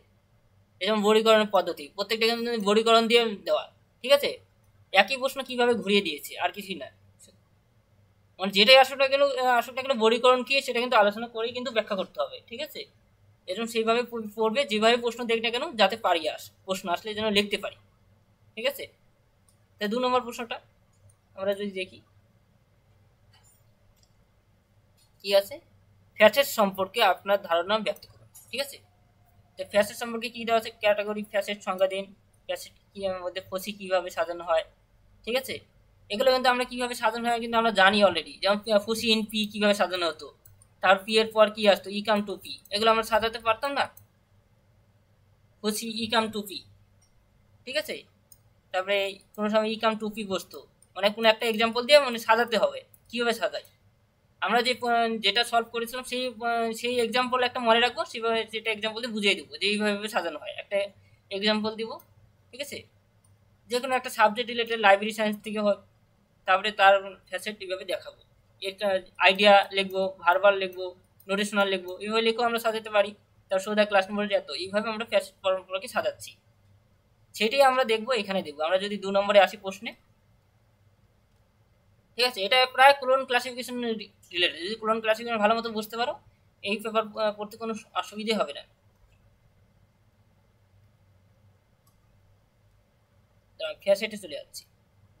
A: যেমন বর্গীকরণের পদ্ধতি, প্রত্যেকটা কিন্তু বর্গীকরণ দিয়ে দেওয়া। ঠিক আছে, একই প্রশ্ন কিভাবে ঘুরিয়ে দিয়েছে, আর কিছুই না। মানে যেটাই আসলে বর্গীকরণ কি সেটা কিন্তু আলোচনা করেই কিন্তু ব্যাখ্যা করতে হবে। ঠিক আছে, এরকম সেইভাবে পড়বে যেভাবে প্রশ্ন দেখ না কেন, যাতে পারি প্রশ্ন আসলে যেন লিখতে পারি। ঠিক আছে, তাই 2 নম্বর প্রশ্নটা আমরা যদি দেখি কি আছে, ফ্যাসেট সম্পর্কে আপনার ধারণা ব্যক্ত করুন। ঠিক আছে, তো ফ্যাসেট সম্পর্কে কি দেওয়া আছে, ক্যাটাগরি ফ্যাসেট সংজ্ঞা দিন, ফ্যাসেট কি মধ্যে ফসি কিভাবে সাজানো হয়। ঠিক আছে, এগুলো কিন্তু আমরা কিভাবে সাজানো হয় কিন্তু আমরা জানি অলরেডি। যেমন ফসি ইন পি কিভাবে সাজানো হতো, তার পি এর পর কি আসতো, ইকাম টু পি, এগুলো আমরা সাজাতে পারতাম না, ফসি ইকাম টু পি। ঠিক আছে, তারপরে কোনো সময় ইকাম টু পি বসতো, মানে কোনো একটা এক্সাম্পল দিয়ে মানে সাজাতে হবে। কিভাবে সাজাই, আমরা যেটা সলভ করেছিলাম সেই এক্সাম্পল একটা মনে রাখবো, সেভাবে সেটা এক্সাম্পল দিয়ে বুঝিয়ে দেবো যে এইভাবে সাজানো হয়, একটা এক্সাম্পল দিব। ঠিক আছে, যে কোনো একটা সাবজেক্ট রিলেটেড, লাইব্রেরি সায়েন্স থেকে হয়, তারপরে তার ফ্যাসেট এইভাবে দেখাবো। এটা আইডিয়া লিখবো, ভার্বাল লিখবো, নোটেশনাল লিখবো, এইভাবে লিখেও আমরা সাজাতে পারি। তার সোজা ক্লাস নম্বর এত এইভাবে আমরা ফ্যাসেট পরম্পরাকে সাজাচ্ছি, সেটাই আমরা দেখবো। এখানে দেখবো আমরা যদি 2 নম্বরে আসি প্রশ্নে। ঠিক আছে, এটা প্রায় ক্লোন ক্লাসিফিকেশন রিলেটেড। যদি ক্লোন ক্লাসিফিকেশন ভালো মতো বুঝতে পারো, এই পেপার পড়তে কোনো অসুবিধে হবে না। ফ্যাসেটে চলে যাচ্ছি,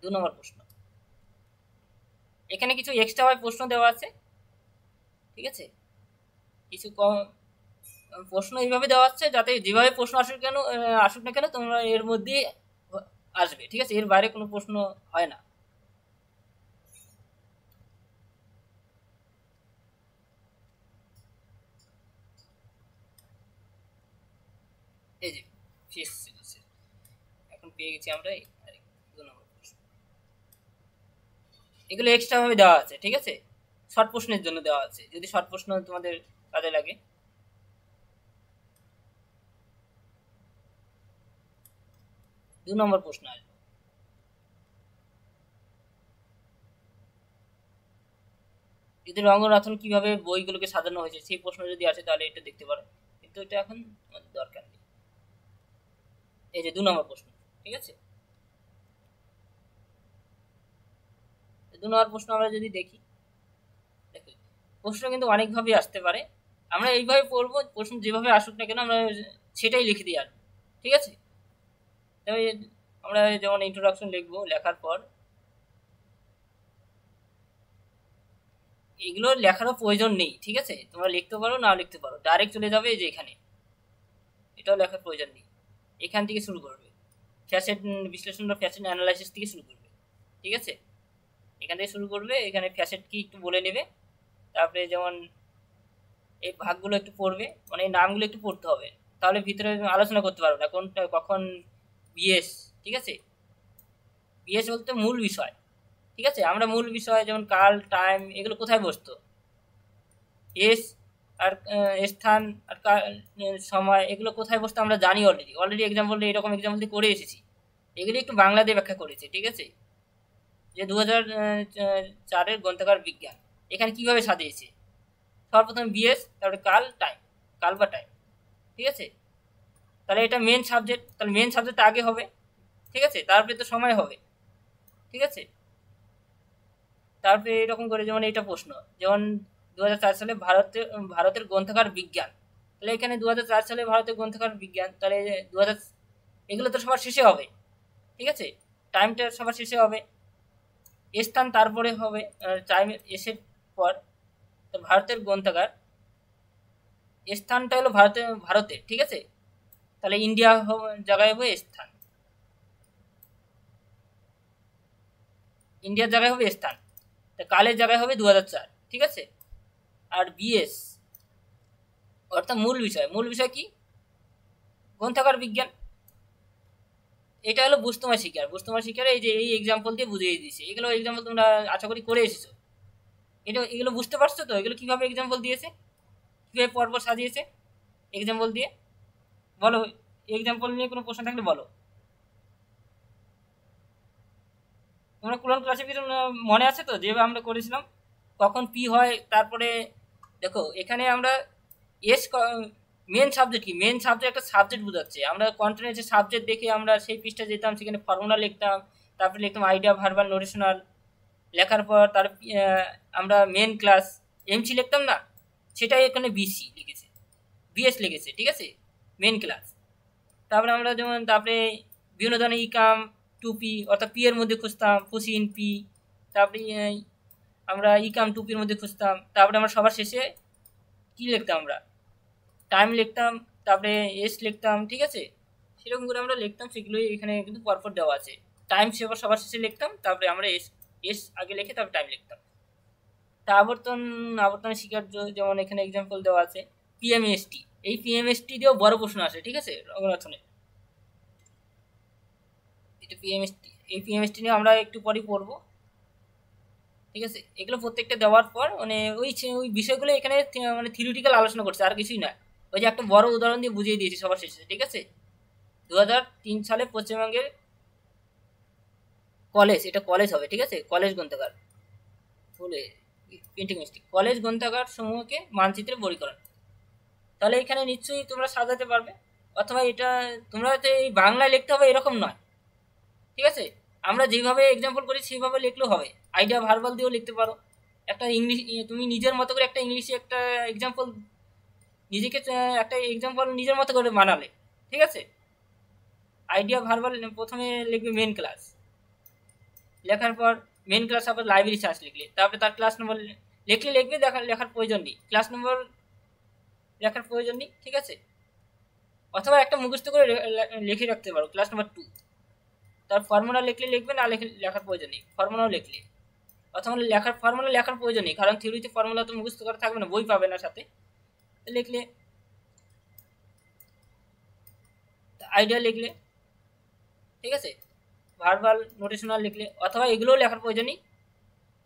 A: 2 নম্বর প্রশ্ন। এখানে কিছু এক্সট্রা ভাবে প্রশ্ন দেওয়া আছে, ঠিক আছে। কিছু কম প্রশ্ন এইভাবে দেওয়া আছে যাতে যেভাবে প্রশ্ন আসুক না কেন তোমরা এর মধ্যে আসবে, ঠিক আছে, এর বাইরে কোনো প্রশ্ন হয় না। এই যে এখন পেয়ে গেছি আমরা 2 নম্বর প্রশ্ন। এগুলো এক্সট্রা ভাবে দেওয়া আছে, ঠিক আছে, শর্ট প্রশ্নের জন্য দেওয়া আছে, যদি শর্ট প্রশ্ন তোমাদের কাজে লাগে। 2 নম্বর প্রশ্ন আসবে। যদি রঙ্গনাথন কিভাবে বইগুলোকে সাজানো হয়েছে সেই প্রশ্ন যদি আসে তাহলে এটা দেখতে পারো, কিন্তু এটা এখন আমাদের দরকার নেই। এই যে 2 নম্বর প্রশ্ন, ঠিক আছে। 2 নম্বর প্রশ্ন আমরা যদি দেখি, দেখো প্রশ্ন কিন্তু অনেকভাবে আসতে পারে, আমরা এইভাবে পড়বো, প্রশ্ন যেভাবে আসুক না কেন আমরা সেটাই লিখে দিয়ে আসবো, ঠিক আছে। তবে আমরা যেমন ইন্ট্রোডাকশন লিখবো, লেখার পর এগুলো লেখারও প্রয়োজন নেই, ঠিক আছে, তোমরা লিখতে পারো না লিখতে পারো, ডাইরেক্ট চলে যাবে এই যে এখানে, এটাও লেখার প্রয়োজন নেই। এখান থেকে শুরু করবে, ফ্যাসেট বিশ্লেষণ বা ফ্যাসেট অ্যানালাইসিস থেকে শুরু করবে, ঠিক আছে। এখান থেকে শুরু করবে, এখানে ফ্যাসেট কি একটু বলে নেবে, তারপরে যেমন এই ভাগগুলো একটু পড়বে, মানে এই নামগুলো একটু পড়তে হবে, তাহলে ভিতরে আলোচনা করতে পারবে না কোনটা কখন বিএস, ঠিক আছে। বিএস বলতে মূল বিষয়, ঠিক আছে, আমরা মূল বিষয় যেমন কাল টাইম এগুলো কোথায় বসতো, এস আর স্থান আর সময় এগুলো কোথায় বসতো আমরা জানি, অলরেডি অলরেডি এক্সাম্পল এরকম এক্সাম্পল দিয়ে করে এসেছি, এগুলি একটু বাংলা দিয়ে ব্যাখ্যা করেছে, ঠিক আছে। যে 2004-এর গ্রন্থাগার বিজ্ঞান এখানে কিভাবে সাজিয়েছে, সর্বপ্রথম বিএস, তারপরে কাল টাইম, কাল বা টাইম, ঠিক আছে। তাহলে এটা মেন সাবজেক্ট, তাহলে মেন সাবজেক্ট আগে হবে, ঠিক আছে, তারপরে তো সময় হবে, ঠিক আছে। তারপরে এরকম করে যেমন এইটা প্রশ্ন, যেমন 2004 সালে ভারতের গ্রন্থাগার বিজ্ঞান, তাহলে এখানে 2004 সালে ভারতের গ্রন্থাগার বিজ্ঞান, তাহলে 2000 এগুলো তো সবার শেষে হবে, ঠিক আছে, টাইমটা সবার শেষে হবে, স্থান তারপরে হবে, টাইম এসে পর, ভারতের গ্রন্থাগার স্থানটা হলো ভারতে, ঠিক আছে, তাহলে ইন্ডিয়া জায়গায় হবে স্থান, ইন্ডিয়ার জায়গায় হবে স্থান, তা কালের জায়গায় হবে 2004, ঠিক আছে। আর বিএস অর্থাৎ মূল বিষয় কি, গ্রন্থাগার বিজ্ঞান, এটা হলো বুঝতোমা শিকার এই যে এই এক্সাম্পল দিয়ে বুঝিয়ে দিয়েছে, এগুলো এক্সাম্পল তোমরা আশা করি করে এসেছো, এগুলো বুঝতে পারছো তো, এগুলো কিভাবে এক্সাম্পল দিয়েছে, কিভাবে পর্ব সাজিয়েছে এক্সাম্পল দিয়ে, বলো এক্সাম্পল নিয়ে কোনো প্রশ্ন থাকলে বলো। তোমরা কুরআন ক্লাসিফিকেশন মনে আছে তো, যেভাবে আমরা করেছিলাম, কখন পি হয়, তারপরে দেখো এখানে আমরা এস মেন সাবজেক্ট কি, মেন সাবজেক্ট একটা সাবজেক্ট বোঝাচ্ছে, আমরা কন্টিনিউয়াস সাবজেক্ট দেখে আমরা সেই পৃষ্ঠা যেতাম, সেখানে ফর্মুলা লিখতাম, তারপরে লিখতাম আইডিয়া ভার্বাল নোটেশনাল, লেখার পর তার আমরা মেন ক্লাস এমসি লিখতাম না, সেটাই এখানে বিসি লিখেছে, বিএস লিখেছে, ঠিক আছে, মেন ক্লাস। তারপরে আমরা যেমন তারপরে বিভিন্ন ধরনের ইকাম টুপি অর্থাৎ পি এর মধ্যে খুঁজতাম, ফুসিন পি, তারপরে আমরা ইকাম টুপির মধ্যে খুঁজতাম, তারপরে আমরা সবার শেষে কি লিখতাম, আমরা টাইম লিখতাম, তারপরে এস লিখতাম, ঠিক আছে, সেরকম করে আমরা লিখতাম, সেগুলোই এখানে কিন্তু পরপর দেওয়া আছে, টাইম সবার শেষে লিখতাম, তারপরে আমরা এস এস আগে লিখে তারপরে টাইম লিখতাম। তা আবর্তন শিকার যেমন এখানে এক্সাম্পল দেওয়া আছে, পিএমএসটি, এই পিএমএসটি দিয়েও বড় প্রশ্ন আসে, ঠিক আছে, রঙ্গনাথনের এটা পিএমএসটি, এই পিএমএসটি নিয়ে আমরা একটু পরেই পড়বো, ঠিক আছে। এগুলো প্রত্যেকটা দেওয়ার পর মানে ওই বিষয়গুলো এখানে মানে থিওরিটিক্যাল আলোচনা করছে, আর কিছুই না, ওই যে একটা বড় উদাহরণ দিয়ে বুঝিয়ে দিয়েছি সবার শেষে, ঠিক আছে। 2003 সালে পশ্চিমবঙ্গের কলেজ, এটা কলেজ হবে, ঠিক আছে, কলেজ গ্রন্থাগার বলে প্রিন্টিং মিস্টেক, কলেজ গ্রন্থাগার সমূহকে মানচিত্রে বর্গীকরণ, তাহলে এখানে নিশ্চয়ই তোমরা সাজাতে পারবে, অথবা এটা তোমরা তো এই বাংলায় লিখতে হবে এরকম নয়, ঠিক আছে, আমরা যেভাবে এক্সাম্পল করি সেইভাবে লিখলেও হবে, আইডিয়া ভার্বাল দিয়েও লিখতে পারো, একটা ইংলিশ তুমি নিজের মতো করে একটা ইংলিশে একটা এক্সাম্পল নিজেকে একটা এক্সাম্পল নিজের মতো করে বানালে, ঠিক আছে। আইডিয়া ভার্বাল প্রথমে লিখবে মেন ক্লাস, লেখার পর মেন ক্লাস আবার লাইব্রেরি চার্জ লিখলে, তারপরে তার ক্লাস নম্বর লিখবে, লেখার প্রয়োজন নেই, ক্লাস নম্বর লেখার প্রয়োজন নেই, ঠিক আছে। অথবা একটা মুখস্থ করে লিখে রাখতে পারো ক্লাস নাম্বার 2, তার ফর্মুলা লিখবে, না লেখার প্রয়োজন নেই, ফর্মুলাও লিখলে। অথবা ফর্মুলা লেখার প্রয়োজন নেই, কারণ থিওরিতে ফর্মুলা তো মুখস্থ করা থাকবে না, বই পাবে না সাথে, লিখলে আইডিয়া লিখলে, ঠিক আছে। ভার্বাল নোটেশনাল লিখলে, অথবা এগুলোও লেখার প্রয়োজন নেই,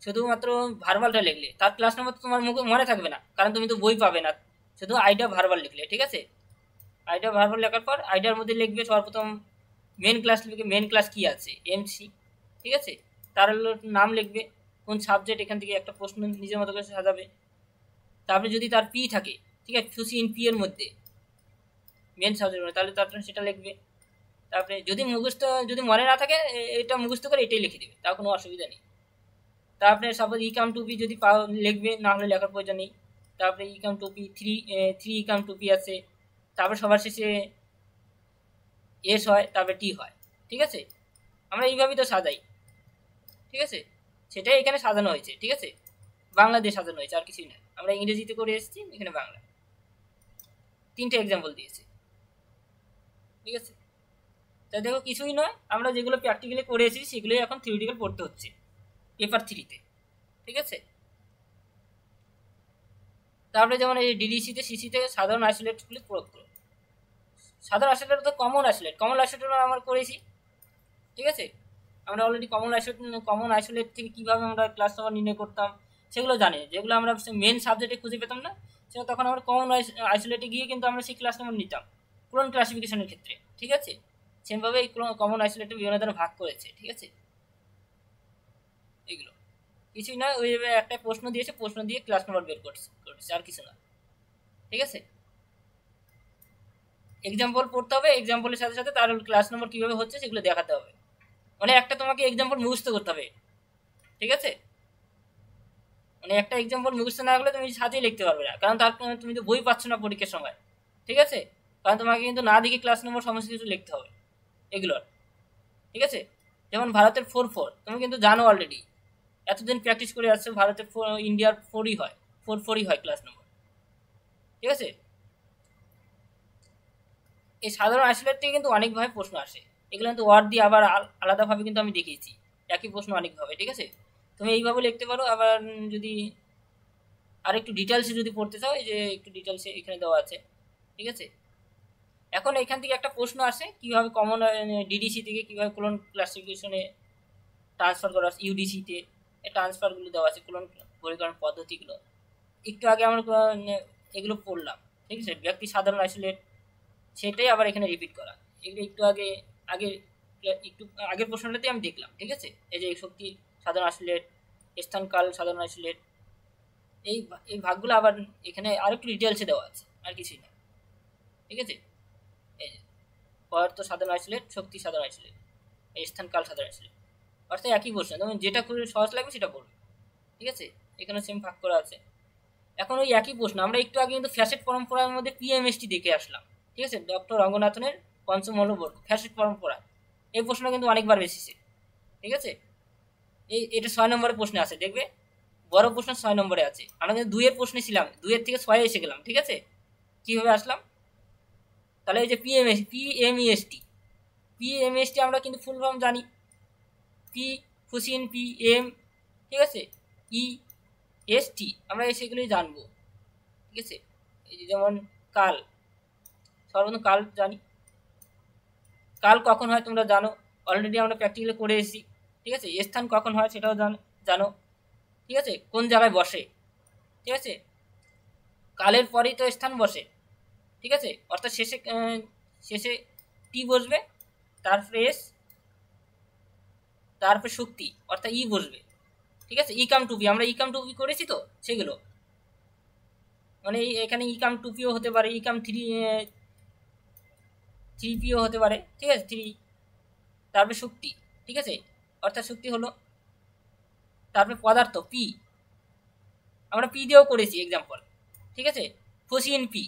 A: শুধুমাত্র ভার্বালটা লিখলে। তার ক্লাস নাম্বার তো তোমার মুখে মনে থাকবে না, কারণ তুমি তো বই পাবে না, শুধু আইডিয়া ভার্বাল লিখলে, ঠিক আছে। আইডিয়া ভার্বাল লেখার পর আইডিয়ার মধ্যে লিখবে সর্বপ্রথম মেন ক্লাস, লিখবে মেন ক্লাস কি আছে, এমসি, ঠিক আছে। তার নাম লিখবে, কোন সাবজেক্ট, এখান থেকে একটা প্রশ্ন নিজের মতো করে সাজাবে। তারপরে যদি তার পি থাকে, ঠিক আছে, ফুসি ইন পি এর মধ্যে মেন সাবজেক্ট, তাহলে তারপরে সেটা লিখবে। তারপরে যদি মনে না থাকে, এটা মুখস্থ করে এটাই লিখে দেবে, তার কোনো অসুবিধা নেই। তারপরে সাপোজ ইকাম টু পি যদি লিখবে, না হলে লেখার প্রয়োজন নেই। তারপরে equal to p three equal to p আছে। তারপরে সবার শেষে এস হয়, তারপরে টি হয়, ঠিক আছে। আমরা এইভাবেই তো সাজাই, ঠিক আছে। সেটাই এখানে সাজানো হয়েছে, ঠিক আছে, বাংলা দিয়ে সাজানো হয়েছে, আর কিছুই না। আমরা ইংরেজিতে করে এসেছি, এখানে বাংলা। 3টে এক্সাম্পল দিয়েছে, ঠিক আছে। তাই দেখো কিছুই নয়, আমরা যেগুলো প্র্যাকটিক্যালি করে এসেছি সেগুলোই এখন থিওরিটিক্যাল পড়তে হচ্ছে পেপার 3-তে, ঠিক আছে। তারপরে যেমন এই ডিডিসিতে সিসিতে সাধারণ আইসোলেটগুলি প্রয়োগ করো। সাধারণ আইসোলেট তো কমন আইসোলেট আমরা করেছি, ঠিক আছে। আমরা অলরেডি কমন আইসোলেট থেকে কীভাবে আমরা ক্লাস নাম্বার নির্ণয় করতাম সেগুলো জানি। যেগুলো আমরা মেন সাবজেক্টে খুঁজে পেতাম না, সেটা তখন আমরা কমন আইসোলেটে গিয়ে কিন্তু আমরা সেই ক্লাস নাম্বার নিতাম ক্লোন ক্লাসিফিকেশনের ক্ষেত্রে, ঠিক আছে। সেমভাবে এই কমন আইসোলেটে বিভিন্ন ধরনের ভাগ করেছে, ঠিক আছে। এগুলো কিছুই না, ওই একটা প্রশ্ন দিয়েছে, প্রশ্ন দিয়ে ক্লাস নাম্বার বের করছে, আর কিছু না, ঠিক আছে। এক্সাম্পল পড়তে হবে, এক্সাম্পলের সাথে সাথে তার ক্লাস নম্বর কীভাবে হচ্ছে সেগুলো দেখাতে হবে। মানে একটা তোমাকে এক্সাম্পল মুখস্থ করতে হবে, ঠিক আছে। মানে একটা এক্সাম্পল মুখস্থ না করলে তুমি সাজিয়ে লিখতে পারবে না, কারণ তার তুমি তো বই পাচ্ছ না পরীক্ষার সময়, ঠিক আছে। কারণ তোমাকে কিন্তু না দেখে ক্লাস নম্বর সমস্ত কিছু লিখতে হবে এগুলোর, ঠিক আছে। যেমন ভারতের 4-4 তুমি কিন্তু জানো অলরেডি, এতদিন প্র্যাকটিস করে আসছো, ভারতের ইন্ডিয়ার 4ই হয়, 4-4ই হয় ক্লাস নম্বর, ঠিক আছে। এই সাধারণ আইসোলেট থেকে কিন্তু অনেকভাবে প্রশ্ন আসে, এগুলো কিন্তু ওয়ার্ড দিয়ে আবার আলাদাভাবে কিন্তু আমি দেখিয়েছি, একই প্রশ্ন অনেকভাবে, ঠিক আছে। তুমি এইভাবে লিখতে পারো। আবার যদি আর একটু ডিটেলসে যদি পড়তে চাও, এই যে একটু ডিটেলসে এখানে দেওয়া আছে, ঠিক আছে। এখন এখান থেকে একটা প্রশ্ন আসে, কীভাবে কমন ডিডিসি থেকে কীভাবে ক্লোন ক্লাসিফিকেশনে ট্রান্সফার করা, ইউডিসিতে এই ট্রান্সফারগুলো দেওয়া আছে, ক্লোন বর্গীকরণ পদ্ধতিগুলো একটু আগে আমরা এগুলো পড়লাম, ঠিক আছে। ব্যক্তি সাধারণ আইসোলেট সেটাই আবার এখানে রিপিট করা, এগুলো একটু একটু আগের প্রশ্নটাতেই আমি দেখলাম, ঠিক আছে। এই যে শক্তি সাধারণ আইসোলেট, স্থানকাল সাধারণ আইসোলেট, এই ভাগগুলো আবার এখানে আর একটু ডিটেলসে দেওয়া আছে, আর কিছুই না, ঠিক আছে। এই যে পদার্থ সাধারণ আইসোলেট, শক্তি সাধারণ আইসোলেট, এই স্থানকাল সাধারণ আইসোলেট, অর্থাৎ একই প্রশ্ন, তুমি যেটা করে সহজ লাগবে সেটা পড়বে, ঠিক আছে। এখানে সেম ভাগ করা আছে। এখন ওই একই প্রশ্ন আমরা একটু আগে কিন্তু ফ্যাসেট পরম্পরার মধ্যে পিএমএসটি দেখে আসলাম, ঠিক আছে। ডক্টর রঙ্গনাথনের পঞ্চম মৌলবর্গ ফ্যাসেট পরম্পরা, এই প্রশ্ন কিন্তু অনেকবার এসেছে, ঠিক আছে। এটা 6 নম্বরের প্রশ্নে আছে, দেখবে বড় প্রশ্ন 6 নম্বরে আছে। আমরা কিন্তু 2-এর প্রশ্নে ছিলাম, 2-এর থেকে 6-এ এসে গেলাম, ঠিক আছে। কীভাবে আসলাম তাহলে, এই যে পিএমএসটি আমরা কিন্তু ফুল ফর্ম জানি, পি ফুসিন পি এম, ঠিক আছে, ই এস টি, আমরা সেগুলোই জানবো, ঠিক আছে। এই যে যেমন কাল, সর্বপ্রথম কাল জানি, কাল কখন হয় তোমরা জানো, অলরেডি আমরা প্র্যাকটিক্যালি করে এসেছি, ঠিক আছে। স্থান কখন হয় সেটাও জানো, ঠিক আছে। কোন জায়গায় বসে, ঠিক আছে, কালের পরেই তো স্থান বসে, ঠিক আছে। অর্থাৎ শেষে টি বসবে, তারপরে এস, তারপরে শক্তি অর্থাৎ ই বসবে, ঠিক আছে। ইকাম টুপি আমরা ইকাম টুপি করেছি তো সেগুলো, মানে এখানে ইকাম টুপিও হতে পারে, ইকাম থ্রি পিও হতে পারে, ঠিক আছে, 3। তারপরে শক্তি, ঠিক আছে, অর্থাৎ শক্তি হলো। তারপরে পদার্থ পি, আমরা পি দিয়েও করেছি এক্সাম্পল, ঠিক আছে। ফসিন পি,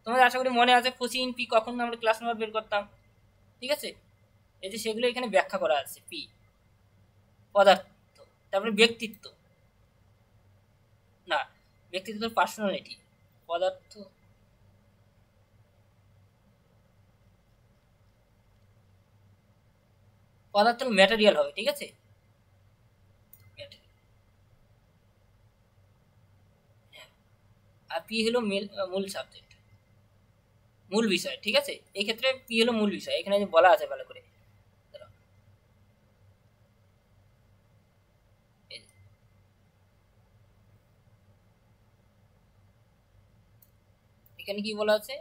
A: তোমাদের আশা করি মনে আছে ফসিন পি কখন আমরা ক্লাস নাম্বার বের করতাম, ঠিক আছে। এই যে সেগুলো এখানে ব্যাখ্যা করা আছে। পি পদার্থ, তারপরে ব্যক্তিত্ব, না ব্যক্তিত্ব পার্সোনালিটি। পদার্থ পদার্থ ম্যাটেরিয়াল হবে, ঠিক আছে। হ্যাঁ, আর পি হলো মূল সাবজেক্ট, মূল বিষয়, ঠিক আছে। এই ক্ষেত্রে পি হলো মূল বিষয়, এখানে বলা আছে ভালো করে। এখানে কি বলা আছে,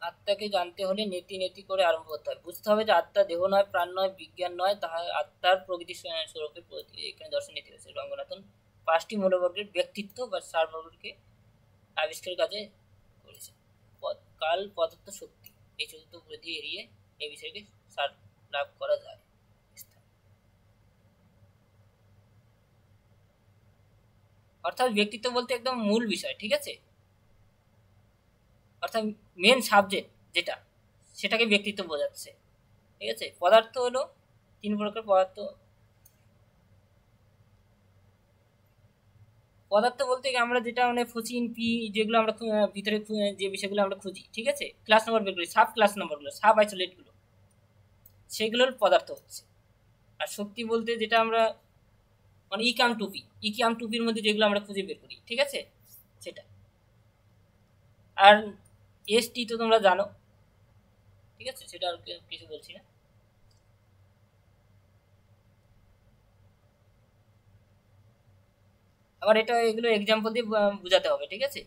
A: আত্মাকে জানতে হলে নেতি নেতি করে আরম্ভ করতে হয়। বুঝতে হবে যে আত্মা দেহ নয়, প্রাণ নয়, বিজ্ঞান নয়, তাহা আত্মার প্রকৃতি স্বরূপের এখানে দর্শন নীতি হয়েছে। রঙ্গনাথন 5টি মূলবর্গের ব্যক্তিত্ব বা সারবর্গকে আবিষ্কারের কাজে করেছে। কাল, পদার্থ, শক্তি, এই চতুর্থ প্রতি এড়িয়ে এই বিষয়কে সার লাভ করা যায়। অর্থাৎ ব্যক্তিত্ব বলতে একদম মূল বিষয়, ঠিক আছে, অর্থাৎ মেন সাবজেক্ট যেটা, সেটাকে ব্যক্তিত্ব বোঝাচ্ছে, ঠিক আছে। পদার্থ হলো 3 প্রকার পদার্থ। পদার্থ বলতে আমরা যেটা মানে ফসিন পি, যেগুলো আমরা ভিতরে যে বিষয়গুলো আমরা খুঁজি, ঠিক আছে, ক্লাস নাম্বার বের করি, সাব ক্লাস নাম্বারগুলো, সাব আইসোলেটগুলো, সেগুলোর পদার্থ হচ্ছে। আর শক্তি বলতে যেটা আমরা মানে ইকাম টুপির মধ্যে যেগুলো আমরা খুঁজে বের করি, ঠিক আছে, সেটা। আর এস টি তো তোমরা জানো, ঠিক আছে, সেটা আর কিছু বলছি না। আবার এটা এগুলো এক্সাম্পল দিয়ে বোঝাতে হবে, ঠিক আছে।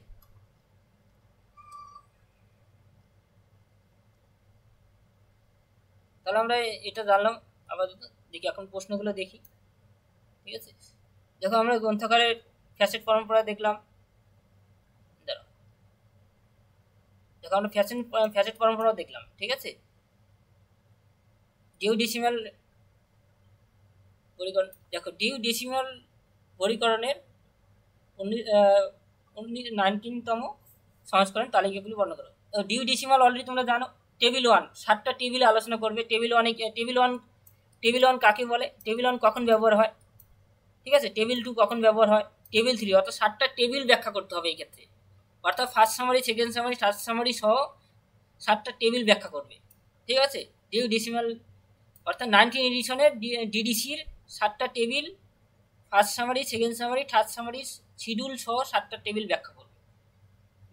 A: তাহলে আমরা এটা জানলাম। আবার দেখি এখন প্রশ্নগুলো দেখি, ঠিক আছে। দেখো আমরা গ্রন্থকারের ফ্যাসেট পরম্পরা দেখলাম। দেখো আমরা ফ্যাসেট পরম্পরা দেখলাম, ঠিক আছে। ডিউডেসিমাল পরিকরণ, দেখো ডিউডেসিমাল পরিকরণের 19তম সংস্করণ তালিকাগুলি বর্ণনা করো। ডিউডেসিমাল অলরেডি তোমরা জানো। টেবিল 1 7টা টেবিলে আলোচনা করবে। টেবিল 1 কাকে বলে, টেবিল 1 কখন ব্যবহার হয়, ঠিক আছে, টেবিল 2 কখন ব্যবহার হয়, টেবিল 3, অর্থাৎ 7টা টেবিল ব্যাখ্যা করতে হবে এই ক্ষেত্রে। অর্থাৎ first summary, second summary, third summary সহ 7টা টেবিল ব্যাখ্যা করবে, ঠিক আছে। ডিউডেসিমাল অর্থাৎ 19 এডিশনের ডিডিসির 7টা table, first summary, second summary, third summary, schedule সহ 7টা টেবিল ব্যাখ্যা করবে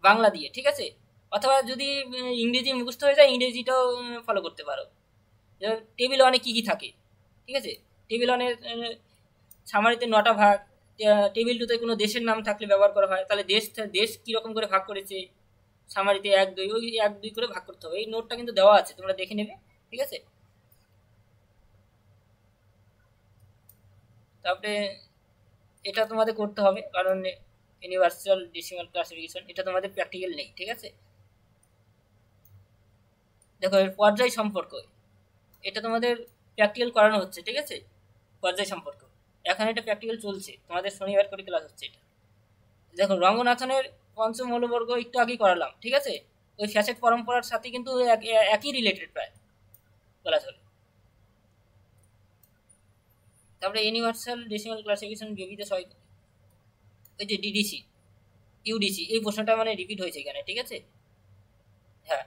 A: বাংলা দিয়ে, ঠিক আছে। অথবা যদি ইংরেজি মুখস্থ হয়ে যায়, ইংরেজিটাও ফলো করতে পারো। টেবিল 1-এ কী কী থাকে, ঠিক আছে। টেবিল 1-এর সামারিতে 9টা ভাগ। টেবিল 2-তে কোনো দেশের নাম থাকলে ব্যবহার করা হয়, তাহলে দেশ কীরকম করে ভাগ করেছে, সামারিতে 1-2, ওই 1-2 করে ভাগ করতে হবে। এই নোটটা কিন্তু দেওয়া আছে, তোমরা দেখে নেবে, ঠিক আছে। তারপরে এটা তোমাদের করতে হবে, কারণ ইউনিভার্সাল ডেসিমাল ক্লাসিফিকেশন এটা তোমাদের প্র্যাকটিক্যাল নেই, ঠিক আছে। দেখো এর পর্যায় সম্পর্ক, এটা তোমাদের প্র্যাকটিক্যাল করানো হচ্ছে, ঠিক আছে। পর্যায় সম্পর্ক এখানে এটা প্র্যাকটিক্যাল চলছে, তোমাদের শনিবার করে ক্লাস হচ্ছে এটা। দেখো রঙ্গনাথনের পঞ্চম মৌলবর্গ একটু আগেই করালাম, ঠিক আছে। ওই ফ্যাসেট পরম্পরার সাথে কিন্তু একই রিলেটেড প্রায় বলা চলে। তারপরে ইউনিভার্সাল ডেসিমাল ক্লাসিফিকেশন বিবিধ ছয়, ওই যে ডিডিসি, ইউডিসি, এই প্রশ্নটা মানে রিপিট হয়েছে এখানে, ঠিক আছে। হ্যাঁ,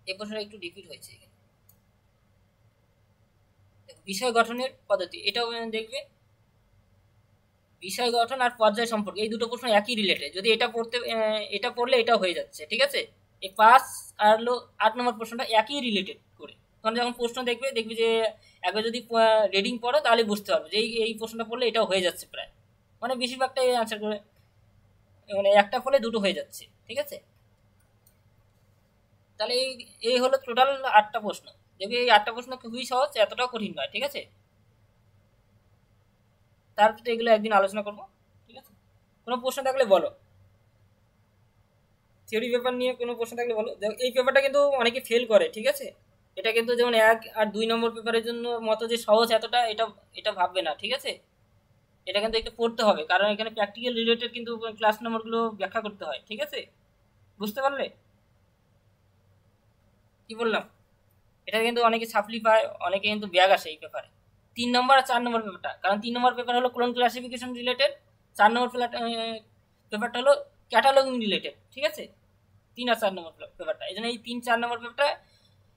A: এই প্রশ্নটা একটু রিপিট হয়েছে এখানে। বিষয় গঠনের পদ্ধতি, এটাও দেখবে। বিষয় গঠন আর পর্যায় সম্পর্ক, এই দুটো প্রশ্ন একই রিলেটেড। যদি এটা পড়লে এটা হয়ে যাচ্ছে, ঠিক আছে। এই 5 আর 8 নম্বর প্রশ্নটা একই রিলেটেড করে, তখন যখন প্রশ্ন দেখবে যে একবার যদি রিডিং পড়ো তাহলে বুঝতে পারবে যে এই প্রশ্নটা পড়লে এটাও হয়ে যাচ্ছে প্রায়, মানে বেশিরভাগটাই আনসার করে, মানে একটা পড়লে দুটো হয়ে যাচ্ছে, ঠিক আছে। তাহলে এই হলো টোটাল 8টা প্রশ্ন। দেখবে এই 8টা প্রশ্ন খুবই সহজ, এতটাও কঠিন নয়, ঠিক আছে। তারপরে এগুলো একদিন আলোচনা করবো, ঠিক আছে। কোনো প্রশ্ন থাকলে বলো, থিওরি পেপার নিয়ে কোনো প্রশ্ন থাকলে বলো। এই পেপারটা কিন্তু অনেকে ফেল করে, ঠিক আছে। এটা কিন্তু যেমন 1 আর 2 নম্বর পেপারের জন্য মতো যে সহজ এতটা, এটা ভাববে না, ঠিক আছে। এটা কিন্তু একটু পড়তে হবে, কারণ এখানে প্র্যাকটিক্যাল রিলেটেড কিন্তু ক্লাস নম্বরগুলো ব্যাখ্যা করতে হয়, ঠিক আছে। বুঝতে পারলে কি বললাম? এটা কিন্তু অনেকে সাপ্লি পায়, অনেকে কিন্তু ব্যাগ আসে এই পেপারে। 3 নম্বর আর 4 নম্বর পেপারটা, কারণ 3 নম্বর পেপার হলো ক্লোন ক্লাসিফিকেশন রিলেটেড, 4 নম্বর পেপারটা হলো ক্যাটালগিং রিলেটেড, ঠিক আছে? 3 আর 4 নম্বর পেপারটা, এই জন্য এই 3-4 নম্বর পেপারটা,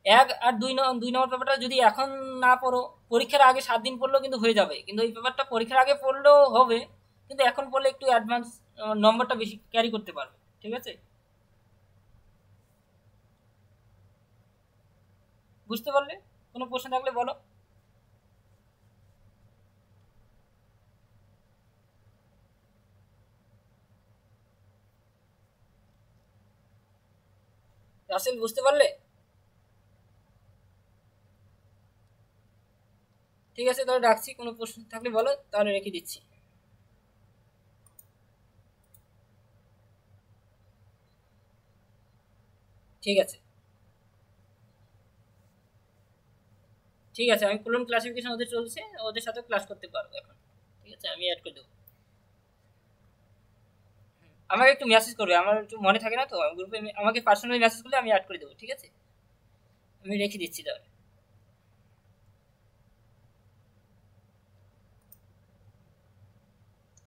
A: 1 আর 2 নম্বর পেপারটা যদি এখন না পড়ো, পরীক্ষার আগে 7 দিন পড়লেও কিন্তু হয়ে যাবে, কিন্তু এই পেপারটা পরীক্ষার আগে পড়লেও হবে, কিন্তু এখন পড়লে একটু অ্যাডভান্স নম্বরটা বেশি ক্যারি করতে পারবে, ঠিক আছে? বুঝতে পারলে? কোনো প্রশ্ন থাকলে বলো। রাসেল, বুঝতে পারলে? ঠিক আছে, তাহলে রাখছি, কোনো প্রশ্ন থাকলে বলো, তাহলে রেখে দিচ্ছি। ঠিক আছে, ঠিক আছে, আমি ক্লোন ক্লাসিফিকেশন ওদের চলছে, ওদের সাথে ক্লাস করতে পারবো এখন। ঠিক আছে, আমি অ্যাড করে দেবো। আমাকে একটু মেসেজ করবে, আমার একটু মনে থাকে না তো গ্রুপে, আমাকে পার্সোনালি মেসেজ করলে আমি অ্যাড করে দেবো, ঠিক আছে? আমি রেখে দিচ্ছি তাহলে।